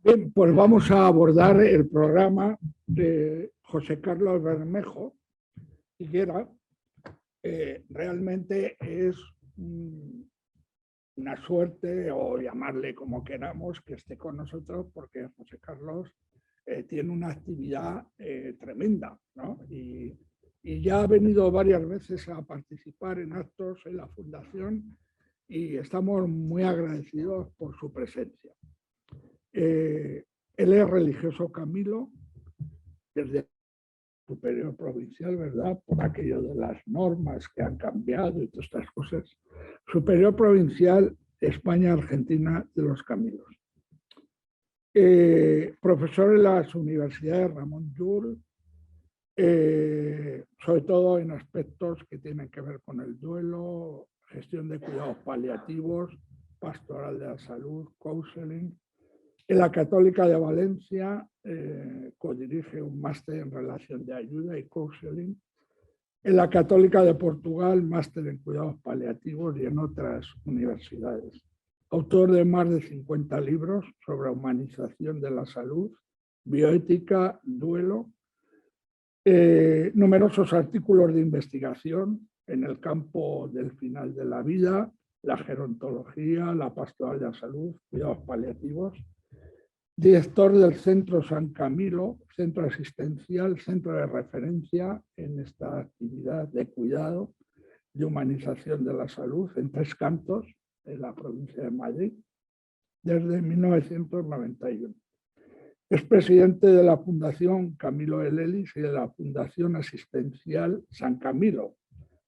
Bien, pues vamos a abordar el programa de José Carlos Bermejo Higuera. Realmente es una suerte, o llamarle como queramos, que esté con nosotros, porque José Carlos tiene una actividad tremenda, ¿no? Y ya ha venido varias veces a participar en actos en la Fundación y estamos muy agradecidos por su presencia. Él es religioso Camilo, desde superior provincial, ¿verdad? Por aquello de las normas que han cambiado y todas estas cosas. Superior provincial España-Argentina de los Camilos. Profesor en las universidades Ramón Llull, sobre todo en aspectos que tienen que ver con el duelo, gestión de cuidados paliativos, pastoral de la salud, counseling. En la Católica de Valencia codirige un máster en relación de ayuda y counseling. En la Católica de Portugal, máster en cuidados paliativos y en otras universidades. Autor de más de 50 libros sobre humanización de la salud, bioética, duelo. Numerosos artículos de investigación en el campo del final de la vida, la gerontología, la pastoral de la salud, cuidados paliativos. Director del Centro San Camilo, centro asistencial, centro de referencia en esta actividad de cuidado, de humanización de la salud en Tres Cantos, en la provincia de Madrid, desde 1991. Es presidente de la Fundación Camilo Elelis y de la Fundación Asistencial San Camilo,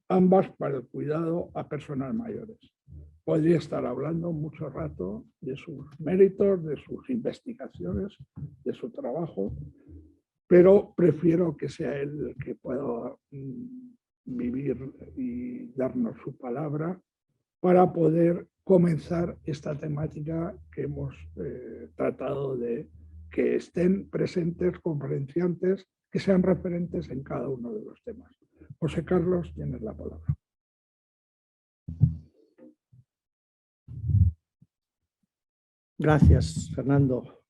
ambas para el cuidado a personas mayores. Podría estar hablando mucho rato de sus méritos, de sus investigaciones, de su trabajo, pero prefiero que sea él el que pueda vivir y darnos su palabra para poder comenzar esta temática que hemos tratado de que estén presentes conferenciantes que sean referentes en cada uno de los temas. José Carlos, tienes la palabra. Gracias, Fernando,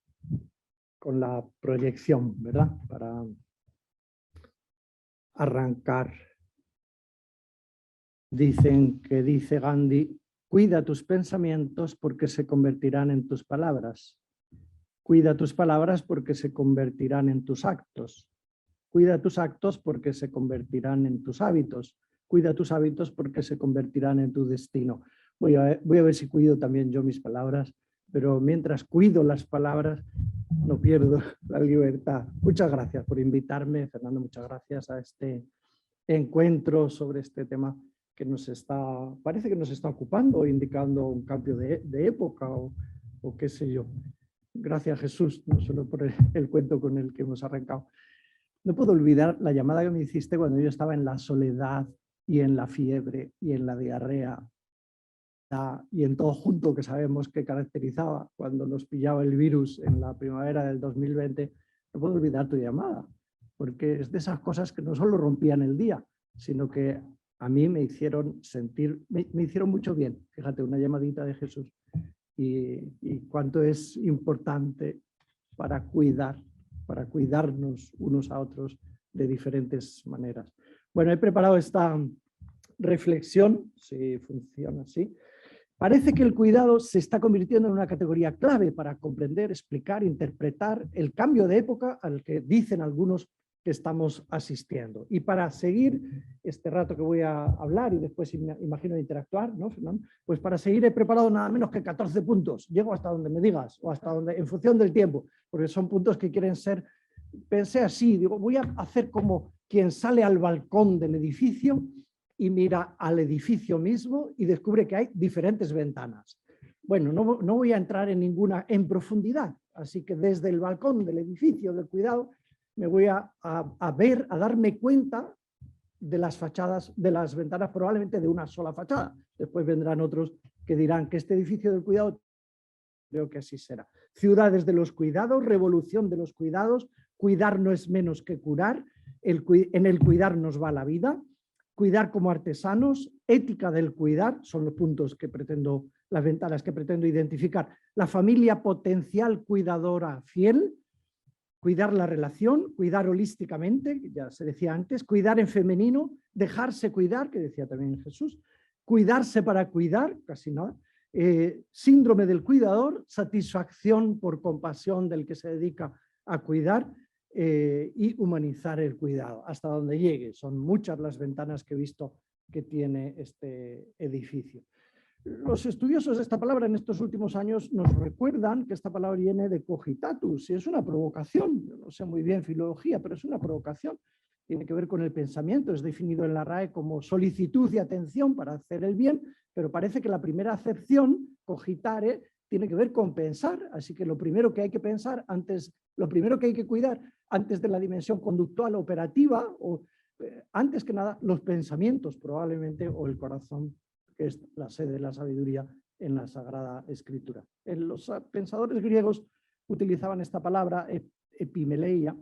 con la proyección, ¿verdad? Para arrancar. Dice Gandhi, cuida tus pensamientos porque se convertirán en tus palabras. Cuida tus palabras porque se convertirán en tus actos. Cuida tus actos porque se convertirán en tus hábitos. Cuida tus hábitos porque se convertirán en tu destino. Voy a ver si cuido también yo mis palabras, pero mientras cuido las palabras no pierdo la libertad. Muchas gracias por invitarme, Fernando, muchas gracias a este encuentro sobre este tema que parece que nos está ocupando, indicando un cambio de época o qué sé yo. Gracias, Jesús, no solo por el cuento con el que hemos arrancado. No puedo olvidar la llamada que me hiciste cuando yo estaba en la soledad y en la fiebre y en la diarrea y en todo junto que sabemos que caracterizaba cuando nos pillaba el virus en la primavera del 2020. No puedo olvidar tu llamada, porque es de esas cosas que no solo rompían el día, sino que a mí me hicieron sentir, me hicieron mucho bien. Fíjate, una llamadita de Jesús y cuánto es importante para cuidarnos unos a otros de diferentes maneras. Bueno, he preparado esta reflexión, si funciona así. Parece que el cuidado se está convirtiendo en una categoría clave para comprender, explicar, interpretar el cambio de época al que dicen algunos que estamos asistiendo. Y para seguir este rato que voy a hablar y después imagino interactuar, ¿no, Fernando? Pues para seguir he preparado nada menos que 14 puntos. Llego hasta donde me digas o hasta donde, en función del tiempo, porque son puntos que quieren ser, pensé así, digo, voy a hacer como quien sale al balcón del edificio y mira al edificio mismo y descubre que hay diferentes ventanas. Bueno, no voy a entrar en ninguna en profundidad, así que desde el balcón del edificio del cuidado me voy a darme cuenta de las fachadas, de las ventanas probablemente de una sola fachada. Después vendrán otros que dirán que este edificio del cuidado, creo que así será. Ciudades de los cuidados, revolución de los cuidados, cuidar no es menos que curar, en el cuidar nos va la vida, cuidar como artesanos, ética del cuidar, son los puntos que pretendo las ventanas que pretendo identificar. La familia potencial cuidadora fiel, cuidar la relación, cuidar holísticamente, ya se decía antes, cuidar en femenino, dejarse cuidar, que decía también Jesús, cuidarse para cuidar, casi nada, síndrome del cuidador, satisfacción por compasión del que se dedica a cuidar y humanizar el cuidado, hasta donde llegue. Son muchas las ventanas que he visto que tiene este edificio. Los estudiosos de esta palabra en estos últimos años nos recuerdan que esta palabra viene de cogitatus y es una provocación. Yo no sé muy bien filología, pero es una provocación. Tiene que ver con el pensamiento, es definido en la RAE como solicitud y atención para hacer el bien, pero parece que la primera acepción, cogitare, tiene que ver con pensar, así que lo primero que hay que pensar antes, lo primero que hay que cuidar antes de la dimensión conductual operativa, o antes que nada los pensamientos probablemente, o el corazón, que es la sede de la sabiduría en la Sagrada Escritura. Los pensadores griegos utilizaban esta palabra epimeleia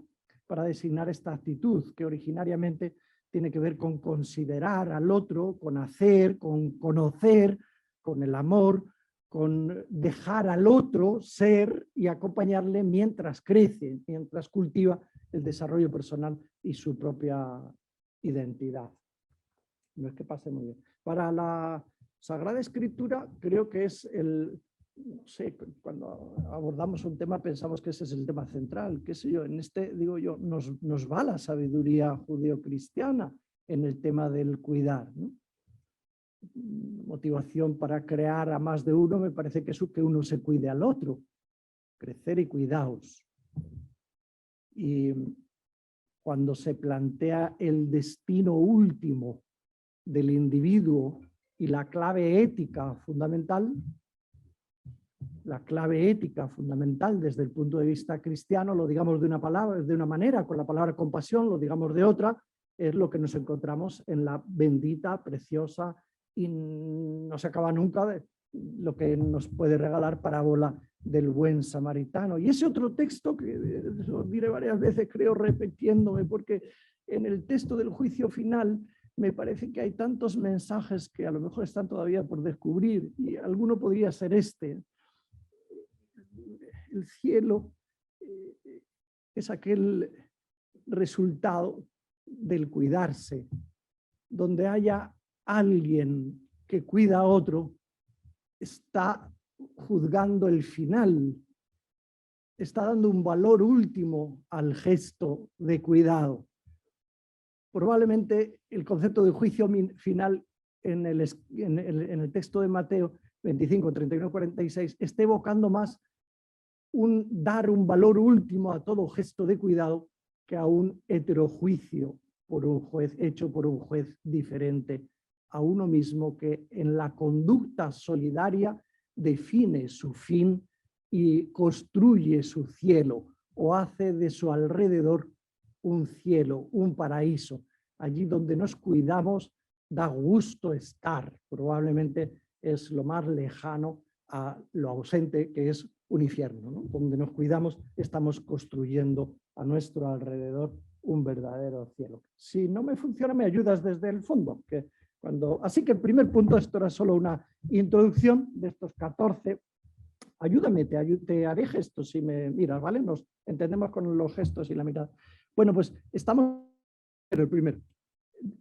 para designar esta actitud que originariamente tiene que ver con considerar al otro, con hacer, con conocer, con el amor, con dejar al otro ser y acompañarle mientras crece, mientras cultiva el desarrollo personal y su propia identidad. No es que pase muy bien. Para la Sagrada Escritura creo que es no sé, cuando abordamos un tema pensamos que ese es el tema central, qué sé yo, en este, digo yo, nos va la sabiduría judeocristiana en el tema del cuidar, ¿no? Motivación para crear a más de uno me parece que es que uno se cuide al otro, crecer y cuidaos. Y cuando se plantea el destino último del individuo y la clave ética fundamental desde el punto de vista cristiano, lo digamos de una manera, con la palabra compasión, lo digamos de otra, es lo que nos encontramos en la bendita, preciosa y no se acaba nunca de lo que nos puede regalar parábola del buen samaritano. Y ese otro texto, que lo diré varias veces, creo repitiéndome, porque en el texto del juicio final me parece que hay tantos mensajes que a lo mejor están todavía por descubrir, y alguno podría ser este. El cielo es aquel resultado del cuidarse, donde haya alguien que cuida a otro, está juzgando el final, está dando un valor último al gesto de cuidado. Probablemente el concepto de juicio final en el texto de Mateo 25, 31, 46 esté evocando más dar un valor último a todo gesto de cuidado que a un heterojuicio hecho por un juez diferente a uno mismo, que en la conducta solidaria define su fin y construye su cielo o hace de su alrededor un cielo, un paraíso. Allí donde nos cuidamos da gusto estar, probablemente es lo más lejano a lo ausente que es un infierno, ¿no? Donde nos cuidamos estamos construyendo a nuestro alrededor un verdadero cielo. Si no me funciona, me ayudas desde el fondo. Así que el primer punto, esto era solo una introducción de estos 14. Ayúdame, te haré gestos si me miras, ¿vale? Nos entendemos con los gestos y la mirada. Bueno, pues estamos en el primero.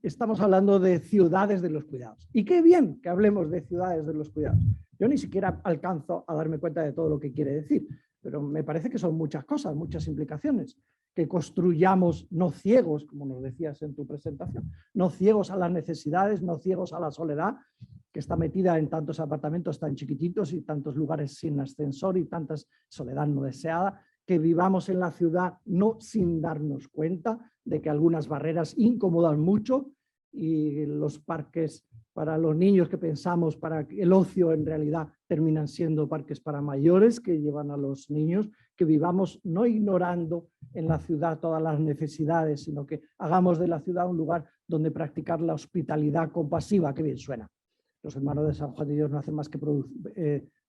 Estamos hablando de ciudades de los cuidados. Y qué bien que hablemos de ciudades de los cuidados. Yo ni siquiera alcanzo a darme cuenta de todo lo que quiere decir, pero me parece que son muchas cosas, muchas implicaciones. Que construyamos no ciegos, como nos decías en tu presentación, no ciegos a las necesidades, no ciegos a la soledad, que está metida en tantos apartamentos tan chiquititos y tantos lugares sin ascensor y tanta soledad no deseada, que vivamos en la ciudad no sin darnos cuenta de que algunas barreras incomodan mucho y los parques para los niños que pensamos para el ocio en realidad terminan siendo parques para mayores que llevan a los niños, que vivamos no ignorando en la ciudad todas las necesidades, sino que hagamos de la ciudad un lugar donde practicar la hospitalidad compasiva, que bien suena. Los hermanos de San Juan de Dios no hacen más que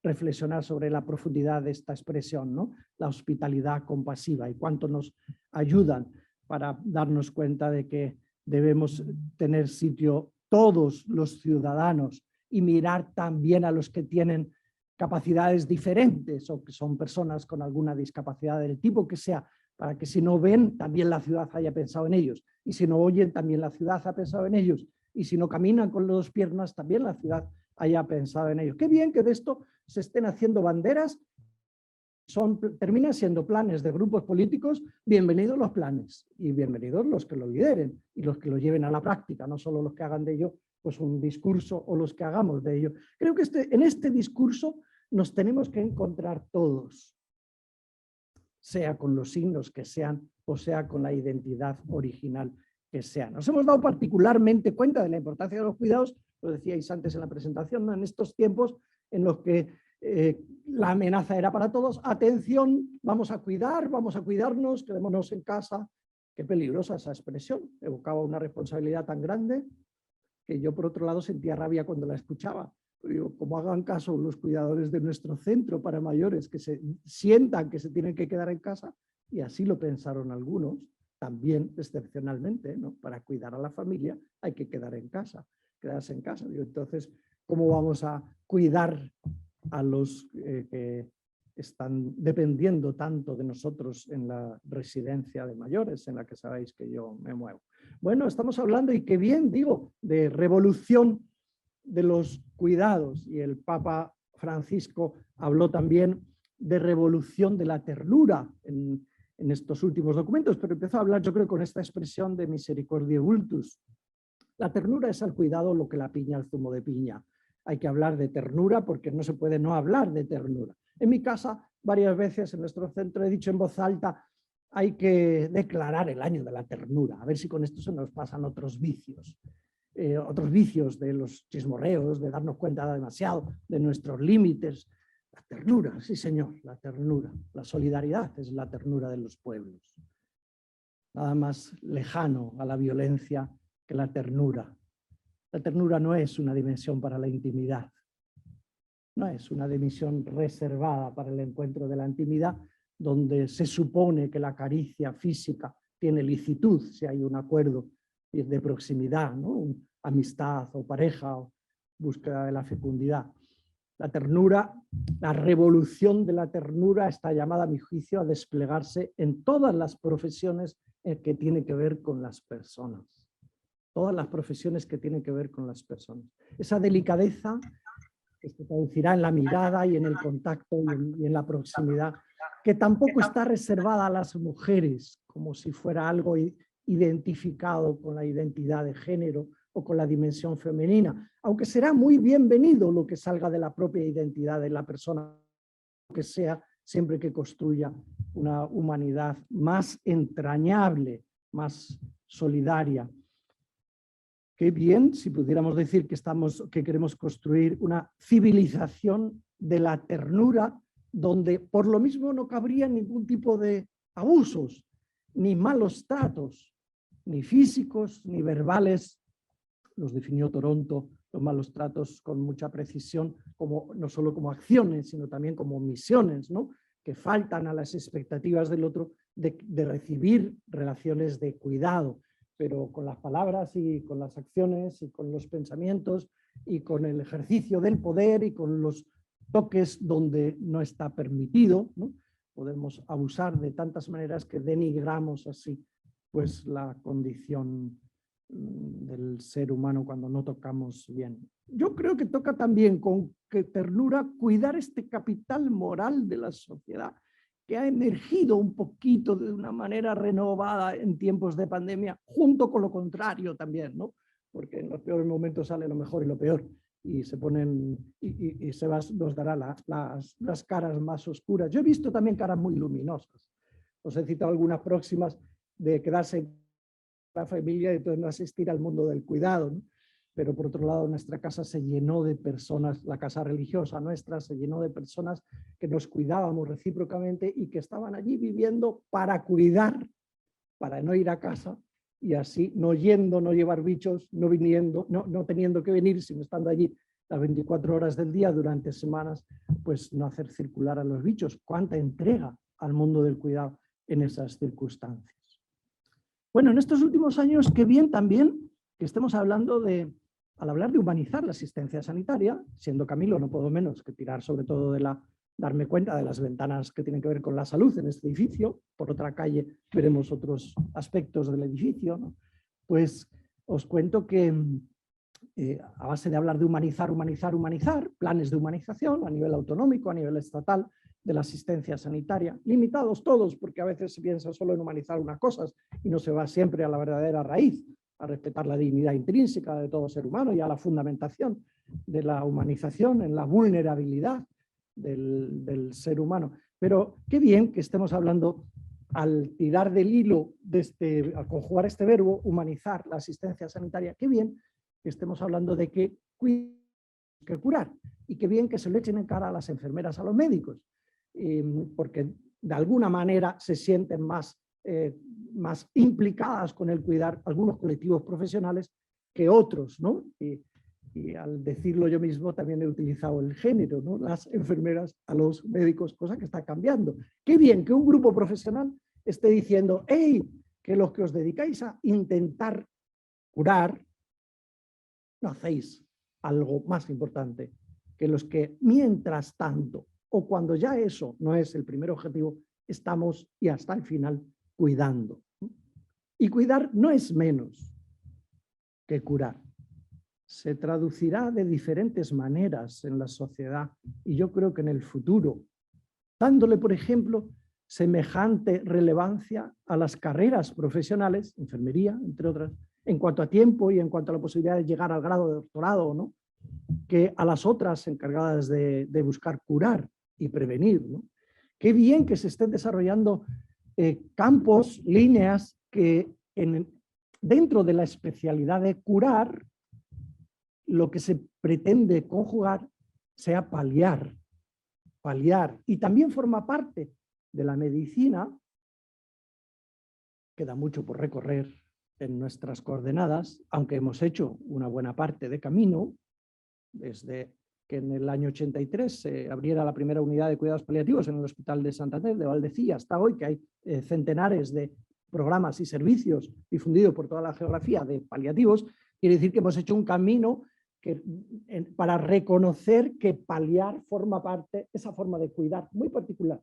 reflexionar sobre la profundidad de esta expresión, ¿no? La hospitalidad compasiva y cuánto nos ayudan para darnos cuenta de que debemos tener sitio todos los ciudadanos y mirar también a los que tienen capacidades diferentes o que son personas con alguna discapacidad del tipo que sea, para que si no ven, también la ciudad haya pensado en ellos, y si no oyen, también la ciudad ha pensado en ellos, y si no caminan con las dos piernas, también la ciudad haya pensado en ellos. Qué bien que de esto se estén haciendo banderas, terminan siendo planes de grupos políticos. Bienvenidos los planes y bienvenidos los que lo lideren y los que lo lleven a la práctica, no solo los que hagan de ello pues un discurso o los que hagamos de ello. Creo que en este discurso nos tenemos que encontrar todos, sea con los signos que sean o sea con la identidad original que sea. Nos hemos dado particularmente cuenta de la importancia de los cuidados, lo decíais antes en la presentación, ¿no? En estos tiempos en los que la amenaza era para todos. Atención, vamos a cuidarnos, quedémonos en casa. Qué peligrosa esa expresión, evocaba una responsabilidad tan grande que yo por otro lado sentía rabia cuando la escuchaba. Digo, como hagan caso los cuidadores de nuestro centro para mayores, que se sientan que se tienen que quedar en casa, y así lo pensaron algunos, también excepcionalmente, ¿no? Para cuidar a la familia hay que quedarse en casa. Digo, entonces, ¿cómo vamos a cuidar a los que están dependiendo tanto de nosotros en la residencia de mayores en la que sabéis que yo me muevo? Bueno, estamos hablando, y qué bien digo, de revolución de los cuidados, y el Papa Francisco habló también de revolución de la ternura en estos últimos documentos, pero empezó a hablar, yo creo, con esta expresión de misericordia vultus. La ternura es al cuidado lo que la piña al zumo de piña. Hay que hablar de ternura porque no se puede no hablar de ternura. En mi casa, varias veces en nuestro centro he dicho en voz alta, hay que declarar el año de la ternura, a ver si con esto se nos pasan otros vicios de los chismorreos, de darnos cuenta demasiado de nuestros límites. La ternura, sí señor, la ternura, la solidaridad es la ternura de los pueblos. Nada más lejano a la violencia que la ternura. La ternura no es una dimensión para la intimidad, no es una dimensión reservada para el encuentro de la intimidad, donde se supone que la caricia física tiene licitud, si hay un acuerdo de proximidad, ¿no? Amistad o pareja o búsqueda de la fecundidad. La ternura, la revolución de la ternura está llamada, a mi juicio, a desplegarse en todas las profesiones que tienen que ver con las personas. Todas las profesiones que tienen que ver con las personas. Esa delicadeza que se traducirá en la mirada y en el contacto y en la proximidad, que tampoco está reservada a las mujeres como si fuera algo identificado con la identidad de género o con la dimensión femenina, aunque será muy bienvenido lo que salga de la propia identidad de la persona, que sea, siempre que construya una humanidad más entrañable, más solidaria. Qué bien si pudiéramos decir que queremos construir una civilización de la ternura, donde por lo mismo no cabría ningún tipo de abusos, ni malos tratos, ni físicos, ni verbales. Los definió Toronto, los malos tratos, con mucha precisión, como, no solo como acciones, sino también como omisiones, ¿no? Que faltan a las expectativas del otro de recibir relaciones de cuidado, pero con las palabras y con las acciones y con los pensamientos y con el ejercicio del poder y con los toques donde no está permitido, ¿no? Podemos abusar de tantas maneras que denigramos así pues la condición del ser humano cuando no tocamos bien. Yo creo que toca también con ternura cuidar este capital moral de la sociedad que ha emergido un poquito de una manera renovada en tiempos de pandemia, junto con lo contrario también, ¿no? Porque en los peores momentos sale lo mejor y lo peor, y se ponen y nos dará las caras más oscuras. Yo he visto también caras muy luminosas. Os he citado algunas próximas de quedarse en la familia y entonces no asistir al mundo del cuidado, ¿no? Pero por otro lado nuestra casa se llenó de personas, la casa religiosa nuestra se llenó de personas que nos cuidábamos recíprocamente y que estaban allí viviendo para cuidar, para no ir a casa, y así no yendo, no llevar bichos, no viniendo, no teniendo que venir, sino estando allí las 24 horas del día durante semanas, pues no hacer circular a los bichos. Cuánta entrega al mundo del cuidado en esas circunstancias. Bueno, en estos últimos años, qué bien también que estemos hablando de al hablar de humanizar la asistencia sanitaria, siendo Camilo no puedo menos que tirar sobre todo darme cuenta de las ventanas que tienen que ver con la salud en este edificio, por otra calle veremos otros aspectos del edificio, ¿no? Pues os cuento que a base de hablar de humanizar, planes de humanización a nivel autonómico, a nivel estatal, de la asistencia sanitaria, limitados todos, porque a veces se piensa solo en humanizar unas cosas y no se va siempre a la verdadera raíz, a respetar la dignidad intrínseca de todo ser humano y a la fundamentación de la humanización en la vulnerabilidad del ser humano. Pero qué bien que estemos hablando, al tirar del hilo, al conjugar este verbo, humanizar la asistencia sanitaria, qué bien que estemos hablando de que curar, y qué bien que se lo echen en cara a las enfermeras, a los médicos, porque de alguna manera se sienten más implicadas con el cuidar algunos colectivos profesionales que otros, ¿no? Y al decirlo yo mismo también he utilizado el género, ¿no? Las enfermeras a los médicos, cosa que está cambiando. Qué bien que un grupo profesional esté diciendo, hey, que los que os dedicáis a intentar curar, no hacéis algo más importante que los que mientras tanto, o cuando ya eso no es el primer objetivo, estamos y hasta el final cuidando. Y cuidar no es menos que curar. Se traducirá de diferentes maneras en la sociedad y yo creo que en el futuro, dándole, por ejemplo, semejante relevancia a las carreras profesionales, enfermería, entre otras, en cuanto a tiempo y en cuanto a la posibilidad de llegar al grado de doctorado, ¿no?, que a las otras encargadas de buscar curar y prevenir, ¿no? Qué bien que se estén desarrollando campos, líneas que dentro de la especialidad de curar, lo que se pretende conjugar sea paliar, y también forma parte de la medicina. Queda mucho por recorrer en nuestras coordenadas, aunque hemos hecho una buena parte de camino, desde que en el año 83 se abriera la primera unidad de cuidados paliativos en el Hospital de Santander de Valdecilla hasta hoy, que hay centenares de programas y servicios difundidos por toda la geografía de paliativos. Quiere decir que hemos hecho un camino para reconocer que paliar forma parte, esa forma de cuidar muy particular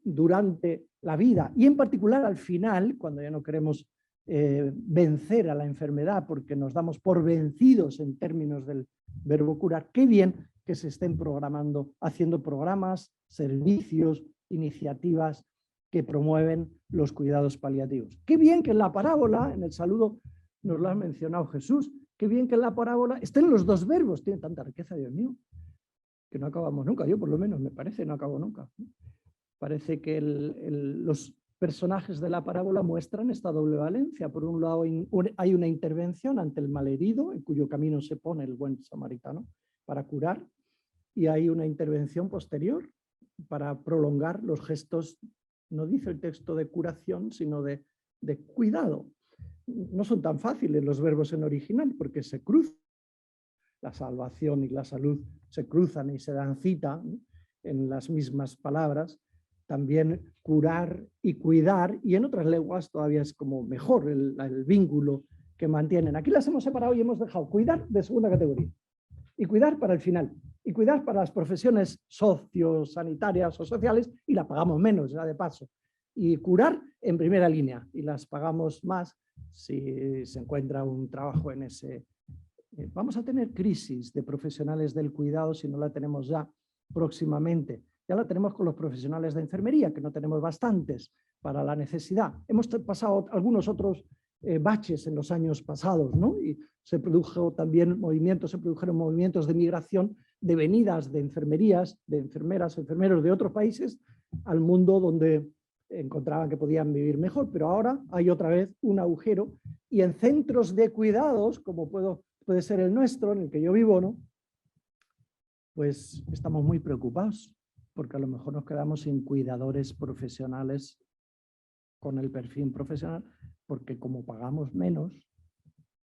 durante la vida y en particular al final, cuando ya no queremos vencer a la enfermedad porque nos damos por vencidos en términos del verbo curar. Qué bien que se estén programando, haciendo programas, servicios, iniciativas que promueven los cuidados paliativos. Qué bien que en la parábola, en el saludo nos lo ha mencionado Jesús, qué bien que en la parábola estén los dos verbos. Tiene tanta riqueza, Dios mío, que no acabamos nunca. Yo por lo menos me parece, no acabo nunca. Parece que los personajes de la parábola muestran esta doble valencia. Por un lado hay una intervención ante el malherido, en cuyo camino se pone el buen samaritano para curar, y hay una intervención posterior para prolongar los gestos, no dice el texto de curación, sino de cuidado. No son tan fáciles los verbos en original porque se cruzan. La salvación y la salud se cruzan y se dan cita, ¿no?, en las mismas palabras. También curar y cuidar, y en otras lenguas todavía es como mejor el vínculo que mantienen. Aquí las hemos separado y hemos dejado cuidar de segunda categoría y cuidar para el final, y cuidar para las profesiones sociosanitarias o sociales, y la pagamos menos, ya de paso, y curar en primera línea, y las pagamos más si se encuentra un trabajo en ese. Vamos a tener crisis de profesionales del cuidado si no la tenemos ya próximamente. Ya la tenemos con los profesionales de enfermería, que no tenemos bastantes para la necesidad. Hemos pasado algunos otros baches en los años pasados, ¿no? Y se produjeron movimientos de migración, de venidas de enfermerías, de enfermeras, enfermeros de otros países al mundo donde encontraban que podían vivir mejor. Pero ahora hay otra vez un agujero, y en centros de cuidados, como puede ser el nuestro, en el que yo vivo, ¿no?, pues estamos muy preocupados, porque a lo mejor nos quedamos sin cuidadores profesionales con el perfil profesional, porque como pagamos menos,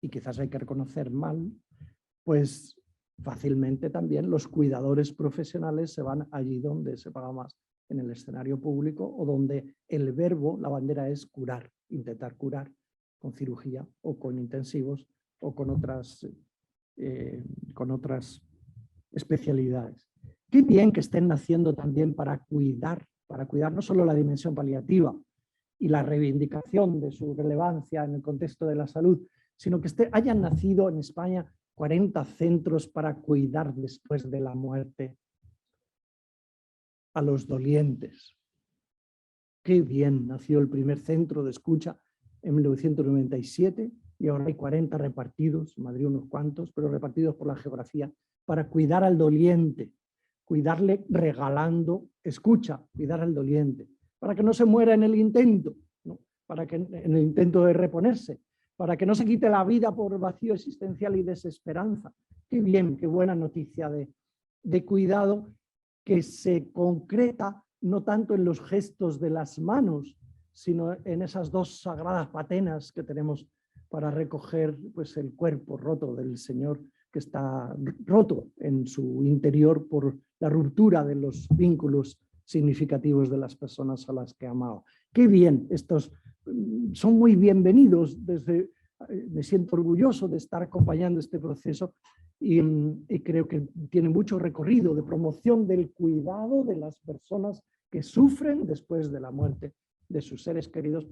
y quizás hay que reconocer mal, pues fácilmente también los cuidadores profesionales se van allí donde se paga más, en el escenario público, o donde el verbo, la bandera es curar, intentar curar con cirugía o con intensivos o con otras con otras especialidades. Qué bien que estén naciendo también para cuidar no solo la dimensión paliativa y la reivindicación de su relevancia en el contexto de la salud, sino que hayan nacido en España 40 centros para cuidar después de la muerte a los dolientes. Qué bien nació el primer centro de escucha en 1997 y ahora hay 40 repartidos, en Madrid unos cuantos, pero repartidos por la geografía, para cuidar al doliente, cuidarle regalando escucha, cuidar al doliente, para que no se muera en el intento, ¿no? Para que en el intento de reponerse, para que no se quite la vida por vacío existencial y desesperanza. Qué bien, qué buena noticia de cuidado que se concreta no tanto en los gestos de las manos, sino en esas dos sagradas patenas que tenemos para recoger pues, el cuerpo roto del Señor, que está roto en su interior por la ruptura de los vínculos significativos de las personas a las que amaba. Qué bien, estos son muy bienvenidos. Me siento orgulloso de estar acompañando este proceso y creo que tiene mucho recorrido de promoción del cuidado de las personas que sufren después de la muerte de sus seres queridos.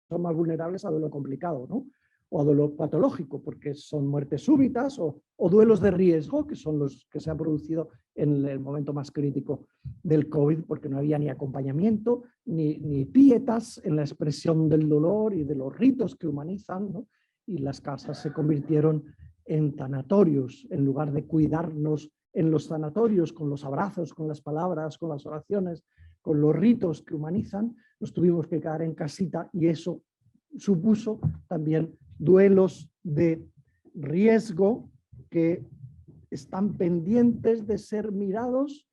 Son más vulnerables a lo complicado, ¿no? O a dolor patológico, porque son muertes súbitas o duelos de riesgo, que son los que se han producido en el momento más crítico del COVID, porque no había ni acompañamiento, ni pietas en la expresión del dolor y de los ritos que humanizan, ¿no? Y las casas se convirtieron en tanatorios, en lugar de cuidarnos en los sanatorios, con los abrazos, con las palabras, con las oraciones, con los ritos que humanizan, nos tuvimos que quedar en casita y eso supuso también duelos de riesgo que están pendientes de ser mirados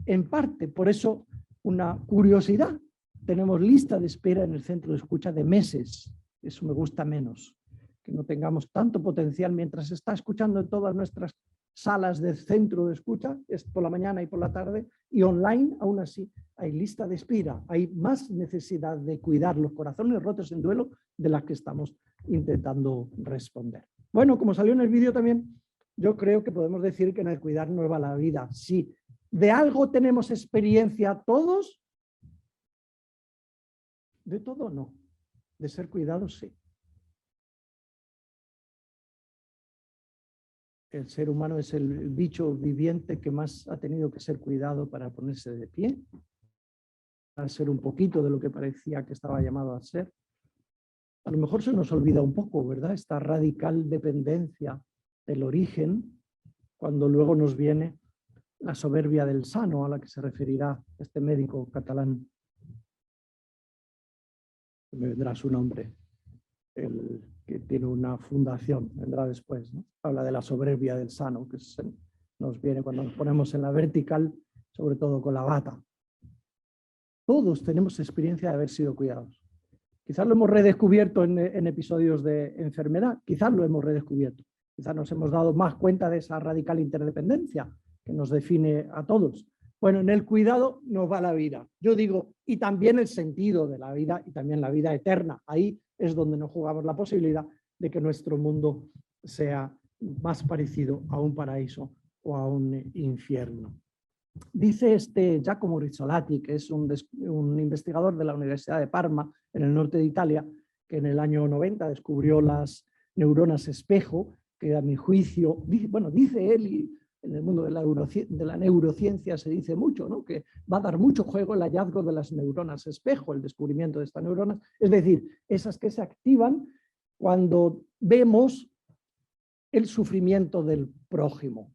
en parte. Por eso, una curiosidad, tenemos lista de espera en el centro de escucha de meses. Eso me gusta menos, que no tengamos tanto potencial mientras se está escuchando en todas nuestras salas del centro de escucha, es por la mañana y por la tarde, y online, aún así, hay lista de espera, hay más necesidad de cuidar los corazones rotos en duelo de las que estamos intentando responder. Bueno, como salió en el vídeo también, yo creo que podemos decir que en el cuidar nos va la vida. Si de algo tenemos experiencia todos, de todo no, de ser cuidados sí. El ser humano es el bicho viviente que más ha tenido que ser cuidado para ponerse de pie, para ser un poquito de lo que parecía que estaba llamado a ser. A lo mejor se nos olvida un poco, ¿verdad? Esta radical dependencia del origen, cuando luego nos viene la soberbia del sano, a la que se referirá este médico catalán. Me vendrá su nombre, el que tiene una fundación, vendrá después, ¿no? Habla de la soberbia del sano, que nos viene cuando nos ponemos en la vertical, sobre todo con la bata. Todos tenemos experiencia de haber sido cuidados. Quizás lo hemos redescubierto en episodios de enfermedad, quizás lo hemos redescubierto. Quizás nos hemos dado más cuenta de esa radical interdependencia que nos define a todos. Bueno, en el cuidado nos va la vida. Yo digo, y también el sentido de la vida y también la vida eterna. Ahí es donde nos jugamos la posibilidad de que nuestro mundo sea más parecido a un paraíso o a un infierno. Dice Giacomo Rizzolatti, que es un investigador de la Universidad de Parma, en el norte de Italia, que en el año 90 descubrió las neuronas espejo, que a mi juicio, dice él, y en el mundo de la neurociencia se dice mucho, ¿no? Que va a dar mucho juego el hallazgo de las neuronas espejo, el descubrimiento de estas neuronas, es decir, esas que se activan cuando vemos el sufrimiento del prójimo.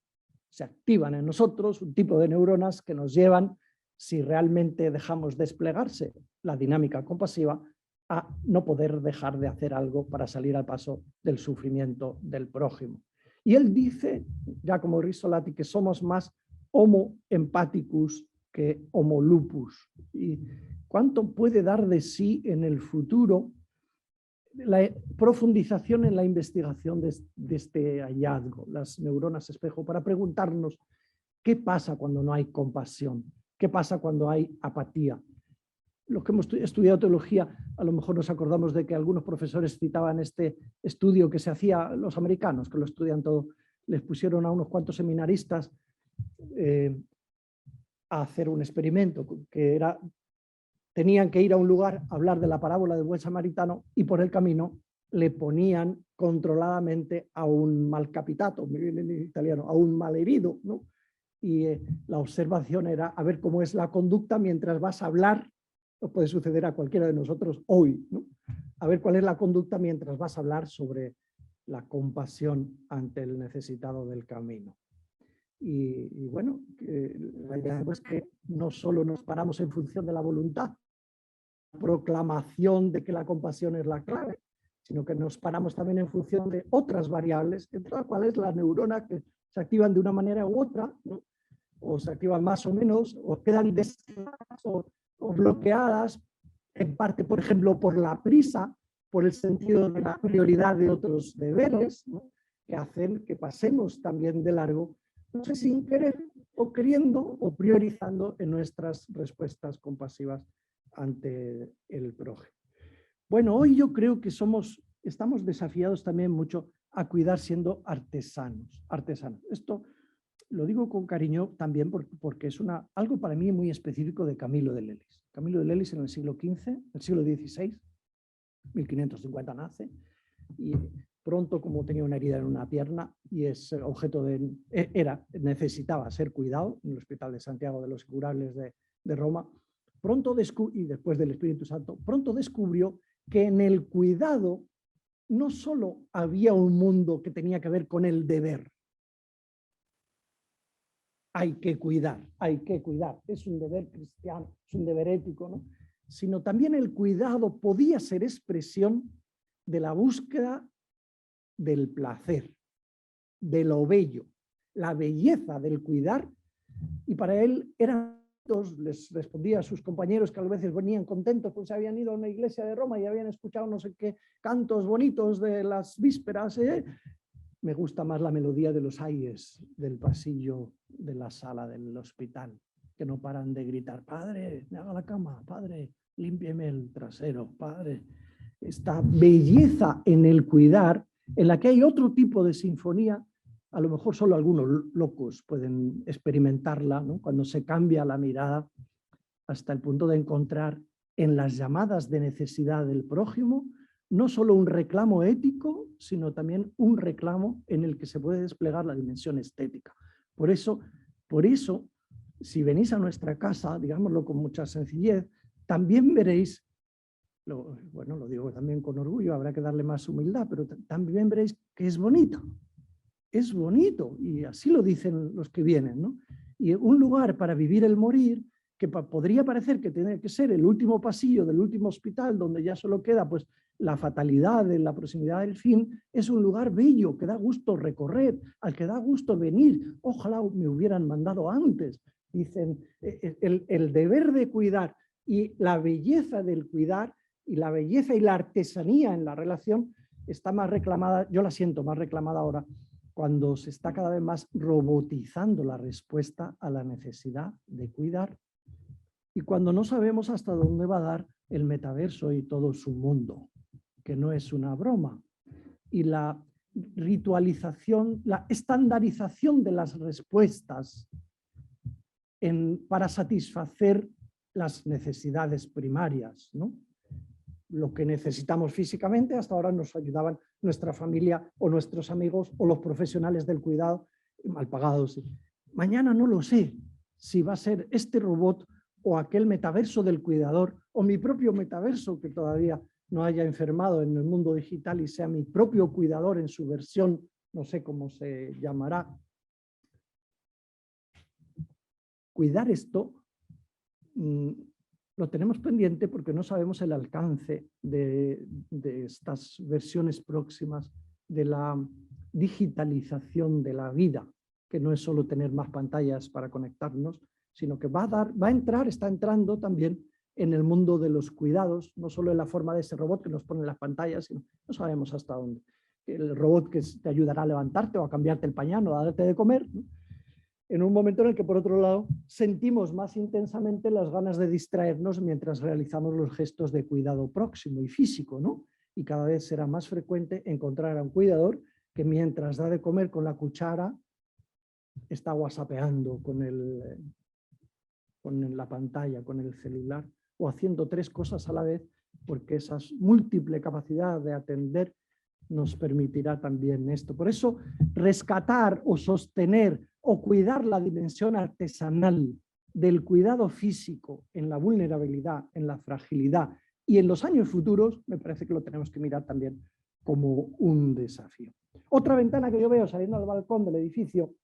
Se activan en nosotros un tipo de neuronas que nos llevan, si realmente dejamos desplegarse la dinámica compasiva, a no poder dejar de hacer algo para salir al paso del sufrimiento del prójimo. Y él dice, Giacomo Rizzolatti, que somos más homo empathicus que homo lupus. ¿Y cuánto puede dar de sí en el futuro la profundización en la investigación de este hallazgo, las neuronas espejo, para preguntarnos qué pasa cuando no hay compasión, qué pasa cuando hay apatía? los que hemos estudiado teología, a lo mejor nos acordamos de que algunos profesores citaban este estudio que se hacía los americanos, que lo estudian todo, les pusieron a unos cuantos seminaristas a hacer un experimento, que era, tenían que ir a un lugar a hablar de la parábola del buen samaritano y por el camino le ponían controladamente a un malcapitato, me viene en italiano, a un malherido, ¿no? Y la observación era a ver cómo es la conducta mientras vas a hablar, nos puede suceder a cualquiera de nosotros hoy, ¿no? A ver cuál es la conducta mientras vas a hablar sobre la compasión ante el necesitado del camino. Y bueno, la idea es que no solo nos paramos en función de la voluntad, proclamación de que la compasión es la clave, sino que nos paramos también en función de otras variables, entre las cuales las neuronas que se activan de una manera u otra, ¿no? O se activan más o menos, o quedan o bloqueadas, en parte, por ejemplo, por la prisa, por el sentido de la prioridad de otros deberes, ¿no? Que hacen que pasemos también de largo, no sé, sin querer o queriendo o priorizando en nuestras respuestas compasivas ante el prójimo. Bueno, hoy yo creo que estamos desafiados también mucho a cuidar siendo artesanos. Esto lo digo con cariño también porque es algo para mí muy específico de Camilo de Lelis. Camilo de Lelis en el siglo XV, el siglo XVI, 1550 nace, y pronto, como tenía una herida en una pierna y es objeto necesitaba ser cuidado en el Hospital de Santiago de los Incurables de Roma, y después del Espíritu Santo, pronto descubrió que en el cuidado no solo había un mundo que tenía que ver con el deber. Hay que cuidar, es un deber cristiano, es un deber ético, ¿no? Sino también el cuidado podía ser expresión de la búsqueda del placer, de lo bello, la belleza del cuidar, y para él les respondía a sus compañeros que a veces venían contentos porque se habían ido a una iglesia de Roma y habían escuchado no sé qué cantos bonitos de las vísperas. Me gusta más la melodía de los ayes del pasillo de la sala del hospital, que no paran de gritar: padre, me haga la cama, padre, límpieme el trasero, padre. Esta belleza en el cuidar, en la que hay otro tipo de sinfonía, a lo mejor solo algunos locos pueden experimentarla, ¿no? Cuando se cambia la mirada hasta el punto de encontrar en las llamadas de necesidad del prójimo no solo un reclamo ético, sino también un reclamo en el que se puede desplegar la dimensión estética. Por eso, si venís a nuestra casa, digámoslo con mucha sencillez, también veréis, bueno, lo digo también con orgullo, habrá que darle más humildad, pero también veréis que es bonito. Es bonito, y así lo dicen los que vienen, ¿no? Y un lugar para vivir el morir, que podría parecer que tiene que ser el último pasillo del último hospital, donde ya solo queda pues la fatalidad de la proximidad del fin, es un lugar bello, que da gusto recorrer, al que da gusto venir. Ojalá me hubieran mandado antes. Dicen, el deber de cuidar y la belleza del cuidar, y la belleza y la artesanía en la relación está más reclamada, yo la siento más reclamada ahora, cuando se está cada vez más robotizando la respuesta a la necesidad de cuidar, y cuando no sabemos hasta dónde va a dar el metaverso y todo su mundo, que no es una broma, y la ritualización, la estandarización de las respuestas para satisfacer las necesidades primarias, ¿no? Lo que necesitamos físicamente, hasta ahora nos ayudaban nuestra familia o nuestros amigos o los profesionales del cuidado, mal pagados. Mañana no lo sé si va a ser este robot o aquel metaverso del cuidador, o mi propio metaverso que todavía no haya enfermado en el mundo digital y sea mi propio cuidador en su versión, no sé cómo se llamará. Cuidar esto lo tenemos pendiente porque no sabemos el alcance de estas versiones próximas de la digitalización de la vida, que no es solo tener más pantallas para conectarnos, sino que está entrando también en el mundo de los cuidados, no solo en la forma de ese robot que nos pone las pantallas, sino no sabemos hasta dónde. El robot que te ayudará a levantarte o a cambiarte el pañal o a darte de comer, ¿no? en un momento en el que, por otro lado, sentimos más intensamente las ganas de distraernos mientras realizamos los gestos de cuidado próximo y físico, ¿no? Y cada vez será más frecuente encontrar a un cuidador que mientras da de comer con la cuchara está whatsappeando con la pantalla, con el celular, o haciendo 3 cosas a la vez, porque esa múltiple capacidad de atender nos permitirá también esto. Por eso, rescatar o sostener o cuidar la dimensión artesanal del cuidado físico en la vulnerabilidad, en la fragilidad y en los años futuros, me parece que lo tenemos que mirar también como un desafío. Otra ventana que yo veo saliendo al balcón del edificio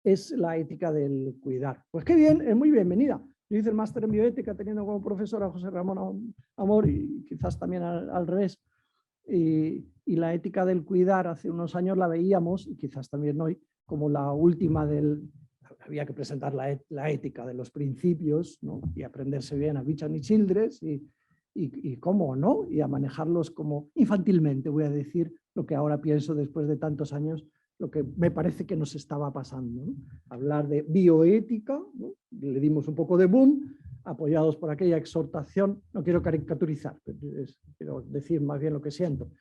es la ética del cuidar. Pues qué bien, es muy bienvenida. Yo hice el máster en bioética teniendo como profesor a José Ramón Amor y quizás también al revés. Y la ética del cuidar hace unos años la veíamos, y quizás también hoy, como la última había que presentar la ética de los principios, ¿no? Y aprenderse bien a Bichan y Childress y cómo, ¿no? Y a manejarlos como infantilmente, voy a decir lo que ahora pienso después de tantos años, lo que me parece que nos estaba pasando, ¿no? Hablar de bioética, ¿no? Le dimos un poco de boom, apoyados por aquella exhortación, no quiero caricaturizar, quiero decir más bien lo que siento.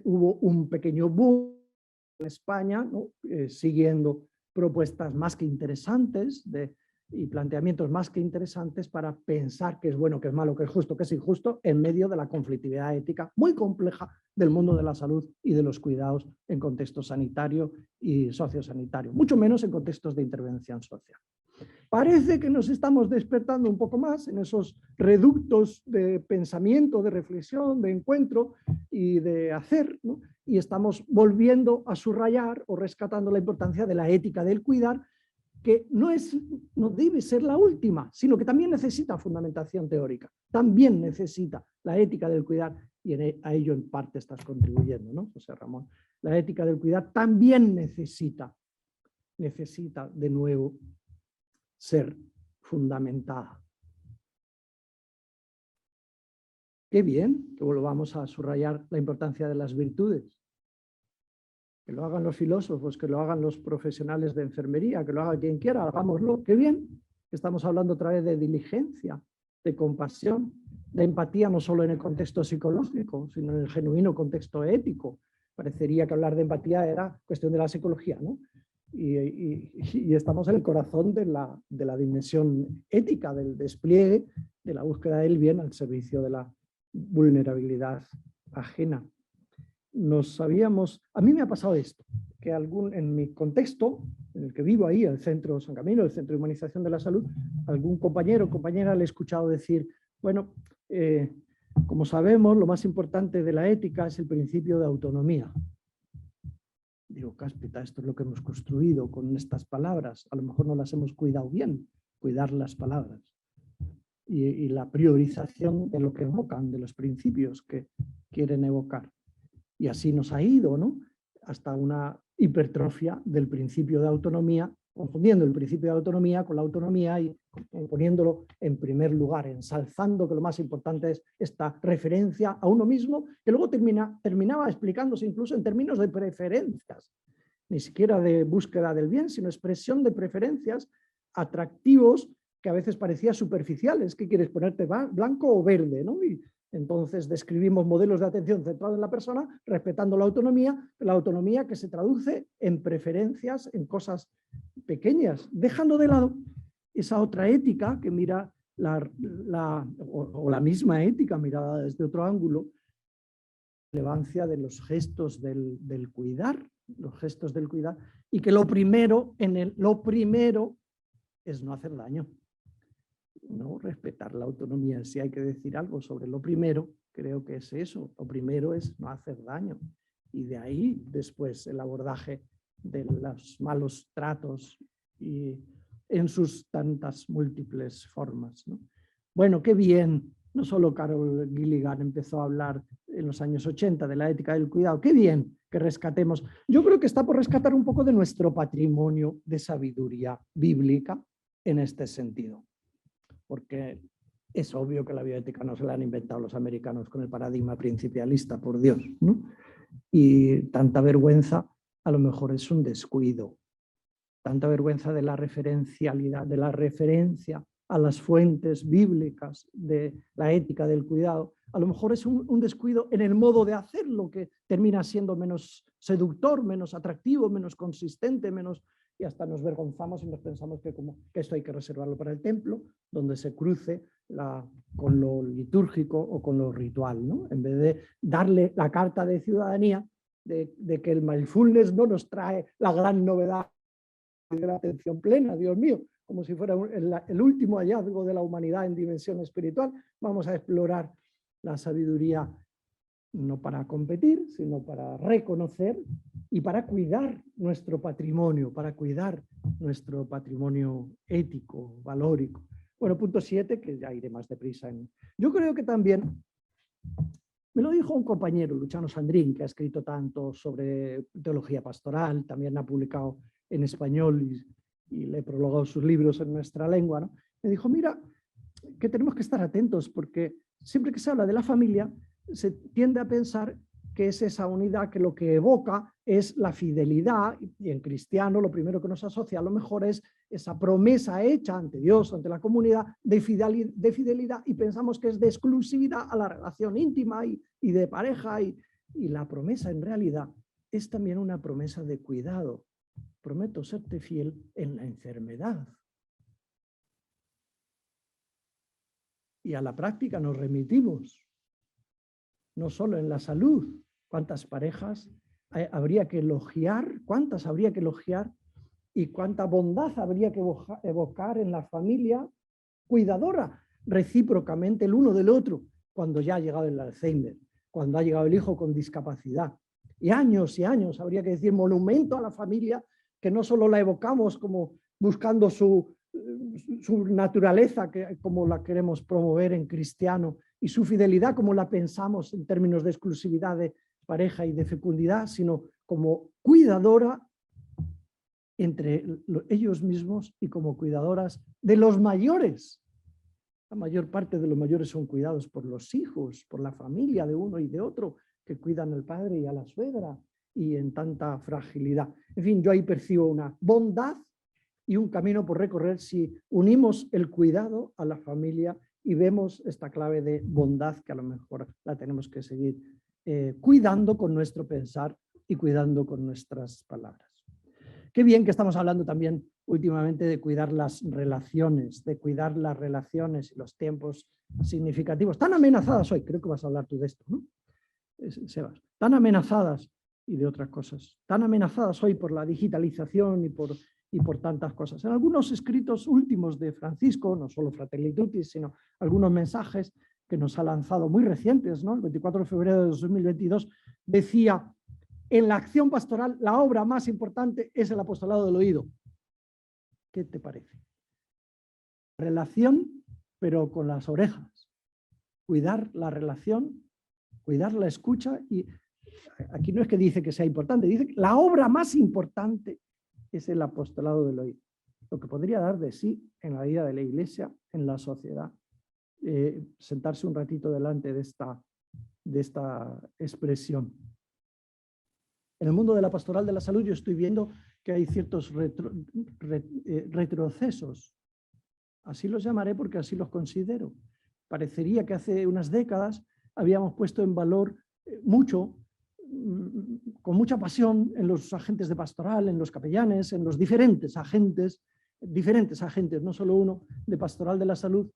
Hubo un pequeño boom en España, ¿no? Siguiendo propuestas más que interesantes y planteamientos más que interesantes para pensar qué es bueno, qué es malo, qué es justo, qué es injusto, en medio de la conflictividad ética muy compleja del mundo de la salud y de los cuidados en contexto sanitario y sociosanitario, mucho menos en contextos de intervención social. Parece que nos estamos despertando un poco más en esos reductos de pensamiento, de reflexión, de encuentro y de hacer, ¿no? Y estamos volviendo a subrayar o rescatando la importancia de la ética del cuidar, que no debe ser la última, sino que también necesita fundamentación teórica, también necesita la ética del cuidar, y a ello en parte estás contribuyendo, ¿no, José Ramón? La ética del cuidar también necesita de nuevo ser fundamentada. Qué bien que volvamos a subrayar la importancia de las virtudes. Que lo hagan los filósofos, que lo hagan los profesionales de enfermería, que lo haga quien quiera, hagámoslo. Qué bien. Estamos hablando otra vez de diligencia, de compasión, de empatía, no solo en el contexto psicológico, sino en el genuino contexto ético. Parecería que hablar de empatía era cuestión de la psicología, ¿no? Y estamos en el corazón de la dimensión ética, del despliegue, de la búsqueda del bien al servicio de la vulnerabilidad ajena. A mí me ha pasado esto, que en mi contexto, en el que vivo ahí, el Centro San Camilo, el Centro de Humanización de la Salud, algún compañero o compañera le he escuchado decir, bueno, como sabemos, lo más importante de la ética es el principio de autonomía. Digo, cáspita, esto es lo que hemos construido con estas palabras, a lo mejor no las hemos cuidado bien, cuidar las palabras. Y la priorización de lo que evocan, de los principios que quieren evocar. Y así nos ha ido, ¿no? Hasta una hipertrofia del principio de autonomía, confundiendo el principio de autonomía con la autonomía y poniéndolo en primer lugar, ensalzando que lo más importante es esta referencia a uno mismo, que luego terminaba explicándose incluso en términos de preferencias, ni siquiera de búsqueda del bien, sino expresión de preferencias, atractivos que a veces parecían superficiales. ¿Qué quieres, ponerte blanco o verde, ¿no? Y entonces describimos modelos de atención centrados en la persona, respetando la autonomía que se traduce en preferencias, en cosas pequeñas, dejando de lado esa otra ética que mira o la misma ética mirada desde otro ángulo, la relevancia de los gestos del cuidar, los gestos del cuidar, y que lo primero es no hacer daño. No respetar la autonomía. Si hay que decir algo sobre lo primero, creo que es eso. Lo primero es no hacer daño. Y de ahí después el abordaje de los malos tratos y en sus tantas múltiples formas, ¿no? Bueno, qué bien. No solo Carol Gilligan empezó a hablar en los años 80 de la ética del cuidado. Qué bien que rescatemos. Yo creo que está por rescatar un poco de nuestro patrimonio de sabiduría bíblica en este sentido. Porque es obvio que la bioética no se la han inventado los americanos con el paradigma principialista, por Dios, ¿no? Y tanta vergüenza a lo mejor es un descuido. Tanta vergüenza de la referencialidad, de la referencia a las fuentes bíblicas de la ética del cuidado, a lo mejor es un descuido en el modo de hacerlo que termina siendo menos seductor, menos atractivo, menos consistente, y hasta nos vergonzamos y nos pensamos que esto hay que reservarlo para el templo, donde se cruce con lo litúrgico o con lo ritual, ¿no? En vez de darle la carta de ciudadanía de que el mindfulness no nos trae la gran novedad de la atención plena, Dios mío, como si fuera el último hallazgo de la humanidad en dimensión espiritual. Vamos a explorar la sabiduría no para competir, sino para reconocer y para cuidar nuestro patrimonio ético, valórico. Bueno, punto 7, que ya iré más deprisa. Yo creo que también, me lo dijo un compañero, Luciano Sandrín, que ha escrito tanto sobre teología pastoral, también ha publicado en español y le he prologado sus libros en nuestra lengua, ¿no? Me dijo, mira, que tenemos que estar atentos porque siempre que se habla de la familia se tiende a pensar que es esa unidad que lo que evoca es la fidelidad, y en cristiano lo primero que nos asocia a lo mejor es esa promesa hecha ante Dios, ante la comunidad de fidelidad, y pensamos que es de exclusividad a la relación íntima y de pareja, y la promesa en realidad es también una promesa de cuidado. Prometo serte fiel en la enfermedad. Y a la práctica nos remitimos, no solo en la salud. ¿Cuántas parejas habría que elogiar? ¿Cuántas habría que elogiar? ¿Y cuánta bondad habría que evocar en la familia cuidadora recíprocamente el uno del otro cuando ya ha llegado el Alzheimer, cuando ha llegado el hijo con discapacidad? Y años habría que decir monumento a la familia, que no solo la evocamos como buscando su naturaleza, como la queremos promover en cristiano, y su fidelidad como la pensamos en términos de exclusividad de pareja y de fecundidad, sino como cuidadora entre ellos mismos y como cuidadoras de los mayores. La mayor parte de los mayores son cuidados por los hijos, por la familia de uno y de otro, que cuidan al padre y a la suegra, y en tanta fragilidad. En fin, yo ahí percibo una bondad y un camino por recorrer si unimos el cuidado a la familia y vemos esta clave de bondad que a lo mejor la tenemos que seguir cuidando con nuestro pensar y cuidando con nuestras palabras. Qué bien que estamos hablando también últimamente de cuidar las relaciones, y los tiempos significativos. Tan amenazadas hoy, creo que vas a hablar tú de esto, ¿no? Sebas, tan amenazadas, y de otras cosas, tan amenazadas hoy por la digitalización y por tantas cosas. En algunos escritos últimos de Francisco, no solo Fratelli Tutti, sino algunos mensajes que nos ha lanzado muy recientes, ¿no? El 24 de febrero de 2022, decía: en la acción pastoral la obra más importante es el apostolado del oído. ¿Qué te parece? Relación, pero con las orejas. Cuidar la relación, cuidar la escucha, y aquí no es que dice que sea importante, dice que la obra más importante es el apostolado del oído. Lo que podría dar de sí en la vida de la Iglesia, en la sociedad. Sentarse un ratito delante de esta expresión. En el mundo de la pastoral de la salud yo estoy viendo que hay ciertos retrocesos. Así los llamaré porque así los considero. Parecería que hace unas décadas habíamos puesto en valor mucho, con mucha pasión, en los agentes de pastoral, en los capellanes, en los diferentes agentes, no solo uno, de pastoral de la salud,